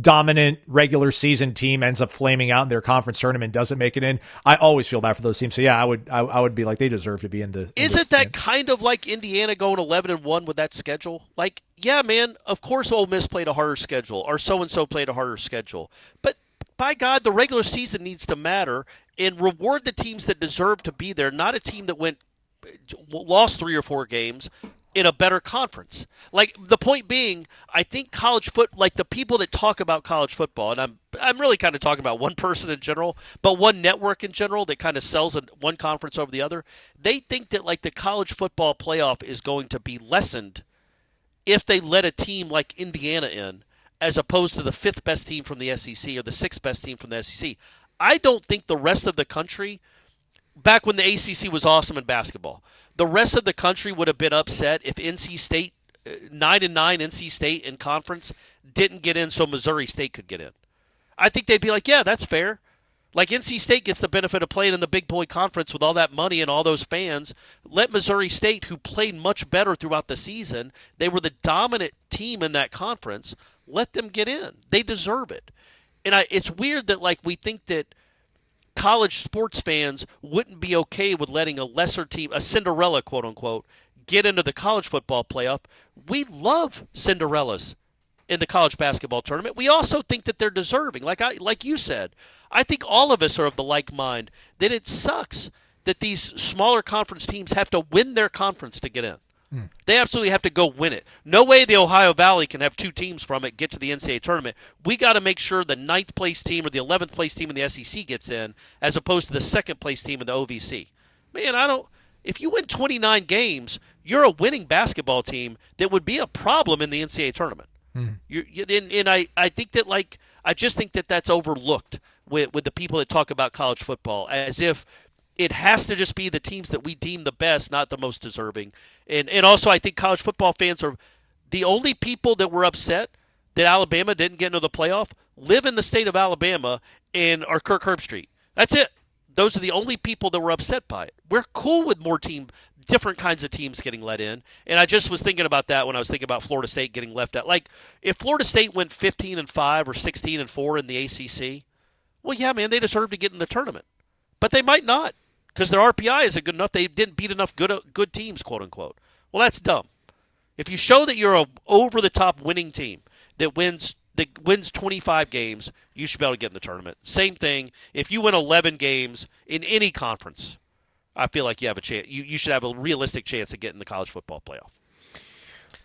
dominant regular season team ends up flaming out in their conference tournament, doesn't make it in. I always feel bad for those teams. So yeah, I would be like, they deserve to be in the. Isn't that kind of like Indiana going 11-1 with that schedule? Like, yeah, man, of course Ole Miss played a harder schedule, or so-and-so played a harder schedule. But by God, the regular season needs to matter and reward the teams that deserve to be there, not a team that lost 3 or 4 games in a better conference. Like, the point being, I think the people that talk about college football, and I'm really kind of talking about one person in general, but one network in general that kind of sells one conference over the other, they think that like the college football playoff is going to be lessened if they let a team like Indiana in, as opposed to the 5th best team from the SEC or the 6th best team from the SEC. I don't think the rest of the country, back when the ACC was awesome in basketball, the rest of the country would have been upset if NC State, 9-9 NC State in conference, didn't get in so Missouri State could get in. I think they'd be like, yeah, that's fair. Like, NC State gets the benefit of playing in the big boy conference with all that money and all those fans. Let Missouri State, who played much better throughout the season, they were the dominant team in that conference, let them get in. They deserve it. And it's weird that, like, we think that college sports fans wouldn't be okay with letting a lesser team, a Cinderella, quote unquote, get into the college football playoff. We love Cinderellas in the college basketball tournament. We also think that they're deserving. Like you said, I think all of us are of the like mind that it sucks that these smaller conference teams have to win their conference to get in. They absolutely have to go win it. No way the Ohio Valley can have 2 teams from it get to the NCAA tournament. We got to make sure the 9th place team or the 11th place team in the SEC gets in, as opposed to the 2nd place team in the OVC. Man, if you win 29 games, you're a winning basketball team that would be a problem in the NCAA tournament. And I think that, like, I just think that that's overlooked with the people that talk about college football, as if it has to just be the teams that we deem the best, not the most deserving. And also, I think college football fans are the only people that were upset that Alabama didn't get into the playoff, live in the state of Alabama and are Kirk Herbstreit. That's it. Those are the only people that were upset by it. We're cool with more different kinds of teams getting let in. And I just was thinking about that when I was thinking about Florida State getting left out. Like, if Florida State went 15-5 or 16-4 in the ACC, well, yeah, man, they deserve to get in the tournament. But they might not, because their RPI isn't good enough. They didn't beat enough good teams, quote unquote. Well, that's dumb. If you show that you're a over-the-top winning team that wins 25 games, you should be able to get in the tournament. Same thing. If you win 11 games in any conference, I feel like you have a chance. You should have a realistic chance of getting the college football playoff.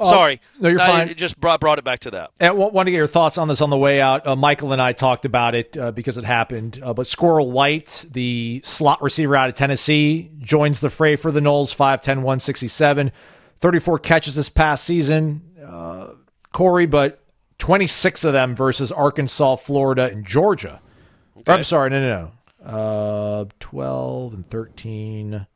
Sorry. No, you're fine. I just brought it back to that. And want to get your thoughts on this on the way out. Michael and I talked about it because it happened. But Squirrel White, the slot receiver out of Tennessee, joins the fray for the Noles, 5'10", 167. 34 catches this past season, Corey, but 26 of them versus Arkansas, Florida, and Georgia. Okay. I'm sorry, no. 12 and 13.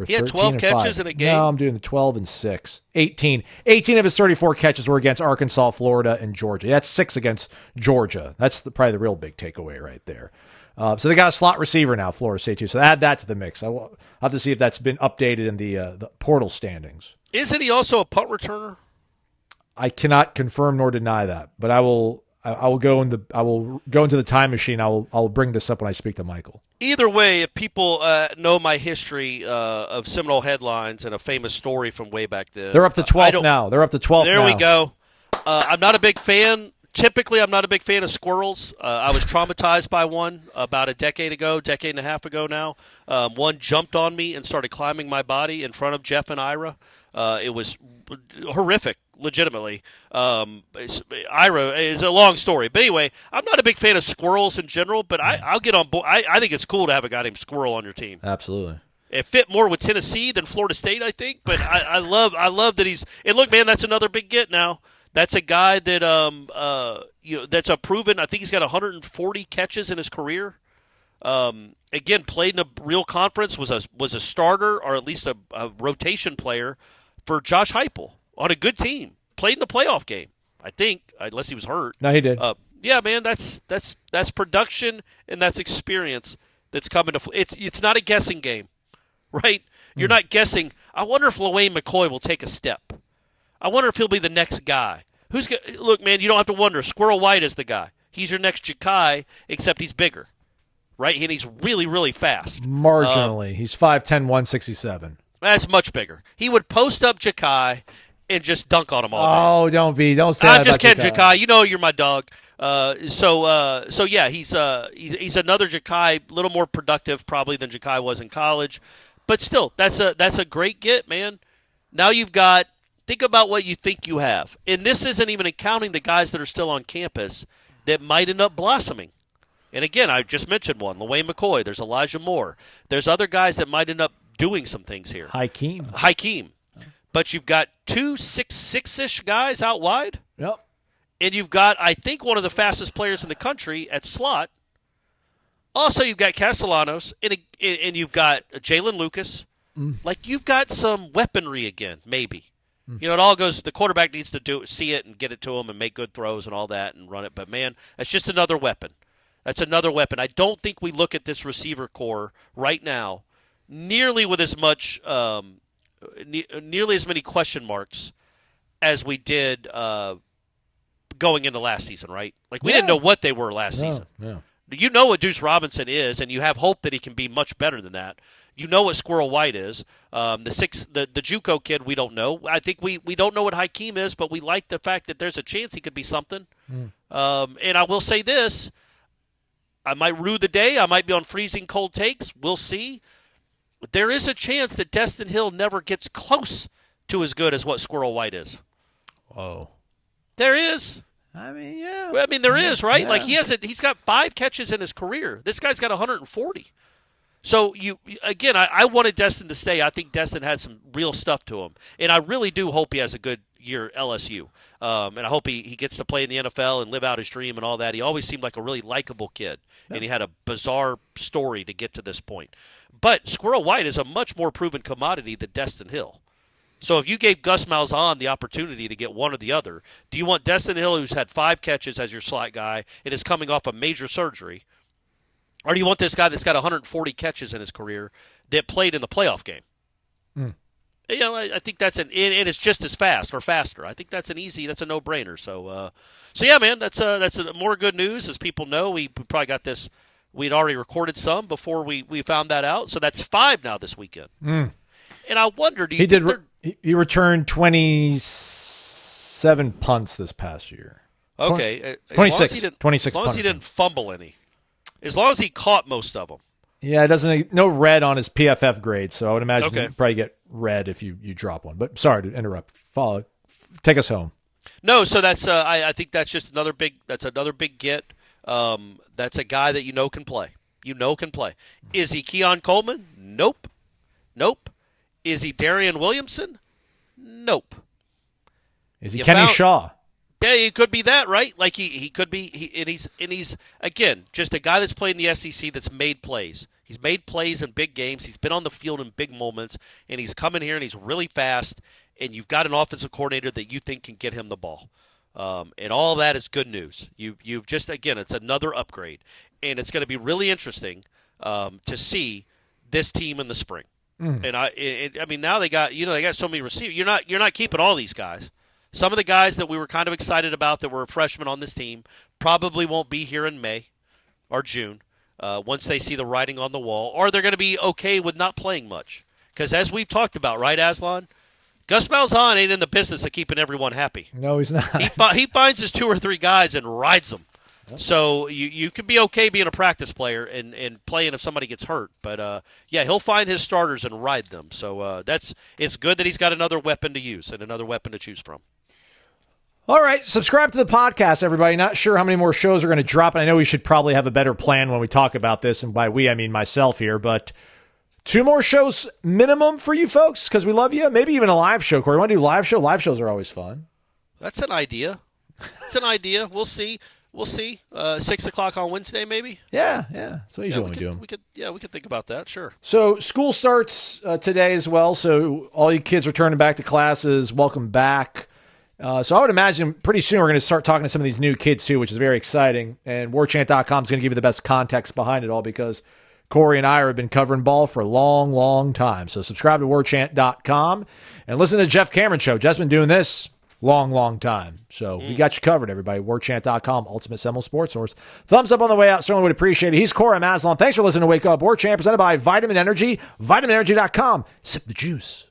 He had 12 catches in a game? No, I'm doing the 12 and 6. 18. 18 of his 34 catches were against Arkansas, Florida, and Georgia. That's 6 against Georgia. That's probably the real big takeaway right there. So they got a slot receiver now, Florida State, too. So add that to the mix. I'll have to see if that's been updated in the portal standings. Isn't he also a punt returner? I cannot confirm nor deny that, but I will go into the time machine. I'll bring this up when I speak to Michael. Either way, if people know my history of Seminole headlines and a famous story from way back then, they're up to 12 now. They're up to 12 there now. we go. I'm not a big fan Typically, I'm not a big fan of squirrels. I was traumatized by one about a decade and a half ago now. One jumped on me and started climbing my body in front of Jeff and Ira. It was horrific, legitimately. Ira is a long story. But anyway, I'm not a big fan of squirrels in general, but I'll get on board. I think it's cool to have a guy named Squirrel on your team. Absolutely. It fit more with Tennessee than Florida State, I think. But I love that he's – and look, man, that's another big get now. That's a guy that that's a proven. I think he's got 140 catches in his career. Again, played in a real conference. Was a starter or at least a rotation player for Josh Heupel on a good team. Played in the playoff game, I think, unless he was hurt. No, he did. Yeah, man, that's production and that's experience that's coming to. It's not a guessing game, right? You're not guessing. I wonder if LaWayne McCoy will take a step. I wonder if he'll be the next guy. Look, man, you don't have to wonder. Squirrel White is the guy. He's your next Ja'Kai, except he's bigger, right? And he's really, really fast. Marginally. He's 5'10", 167. That's much bigger. He would post up Ja'Kai and just dunk on him all day. Don't say I'm that just about kidding, Ja'Kai. You know you're my dog. So yeah, he's another Ja'Kai, a little more productive probably than Ja'Kai was in college. But still, that's a great get, man. Now you've got – think about what you think you have. And this isn't even accounting the guys that are still on campus that might end up blossoming. And again, I just mentioned one, LaWayne McCoy. There's Elijah Moore. There's other guys that might end up doing some things here. Hakeem. But you've got 2 6'6"-ish guys out wide. Yep. And you've got, I think, one of the fastest players in the country at slot. Also, you've got Castellanos, and you've got Jalen Lucas. Like, you've got some weaponry again, maybe. You know, it all goes – the quarterback needs to see it and get it to him and make good throws and all that and run it. But, man, that's just another weapon. That's another weapon. I don't think we look at this receiver core right now nearly with as much nearly as many question marks as we did going into last season, right? Like, we didn't know what they were last season. Yeah. You know what Deuce Robinson is, and you have hope that he can be much better than that. You know what Squirrel White is. The JUCO kid, we don't know. I think we don't know what Hakeem is, but we like the fact that there's a chance he could be something. And I will say this. I might rue the day. I might be on freezing cold takes. We'll see. There is a chance that Destin Hill never gets close to as good as what Squirrel White is. Whoa. There is. I mean, yeah. Well, I mean, there is, right? Yeah. Like, he's got 5 catches in his career. This guy's got 140. So, again, I wanted Destin to stay. I think Destin had some real stuff to him. And I really do hope he has a good year at LSU. And I hope he gets to play in the NFL and live out his dream and all that. He always seemed like a really likable kid. Yeah. And he had a bizarre story to get to this point. But Squirrel White is a much more proven commodity than Destin Hill. So if you gave Gus Malzahn the opportunity to get one or the other, do you want Destin Hill, who's had 5 catches as your slot guy and is coming off a major surgery, or do you want this guy that's got 140 catches in his career that played in the playoff game? You know, I think that's and it's just as fast or faster. I think that's a no-brainer. So yeah, man, that's more good news. As people know, we probably got this. We'd already recorded some before we found that out. So that's 5 now this weekend. And I wonder, he returned 27 punts this past year. Okay, 26 as long as he didn't fumble any. As long as he caught most of them. Yeah, it doesn't no red on his PFF grade, so I would imagine you'd probably get red if you drop one. But sorry to interrupt. Take us home. No, so that's I think that's just another big get. That's a guy that can play. Can play. Is he Keon Coleman? Nope. Is he Darian Williamson? Nope. Is he Kenny Shaw? Yeah, he could be that, right? Like he could be, and he's again just a guy that's played in the SEC that's made plays. He's made plays in big games. He's been on the field in big moments, and he's coming here and he's really fast. And you've got an offensive coordinator that you think can get him the ball, and all that is good news. You've just it's another upgrade, and it's going to be really interesting to see this team in the spring. And I mean now they got so many receivers. You're not keeping all these guys. Some of the guys that we were kind of excited about that were freshmen on this team probably won't be here in May or June once they see the writing on the wall, or they're going to be okay with not playing much. Because as we've talked about, right, Aslan, Gus Malzahn ain't in the business of keeping everyone happy. No, he's not. He finds his 2 or 3 guys and rides them. So you can be okay being a practice player and playing if somebody gets hurt. But, he'll find his starters and ride them. So it's good that he's got another weapon to use and another weapon to choose from. All right, subscribe to the podcast, everybody. Not sure how many more shows are going to drop, and I know we should probably have a better plan when we talk about this, and by we, I mean myself here, but 2 more shows minimum for you folks because we love you. Maybe even a live show, Corey. You want to do a live show? Live shows are always fun. That's an idea. We'll see. 6 o'clock on Wednesday, maybe. Yeah. That's what usually we do them. We could think about that. Sure. So school starts today as well. So all you kids returning back to classes, welcome back. So I would imagine pretty soon we're going to start talking to some of these new kids too, which is very exciting. And warchant.com is going to give you the best context behind it all because Corey and I have been covering ball for a long, long time. So subscribe to warchant.com and listen to the Jeff Cameron Show. Jeff's been doing this long, long time. So we got you covered, everybody. warchant.com, ultimate Seminole sports source. Thumbs up on the way out. Certainly would appreciate it. He's Corey Maslon. Thanks for listening to Wake Up Warchant, presented by Vitamin Energy. VitaminEnergy.com. Sip the juice.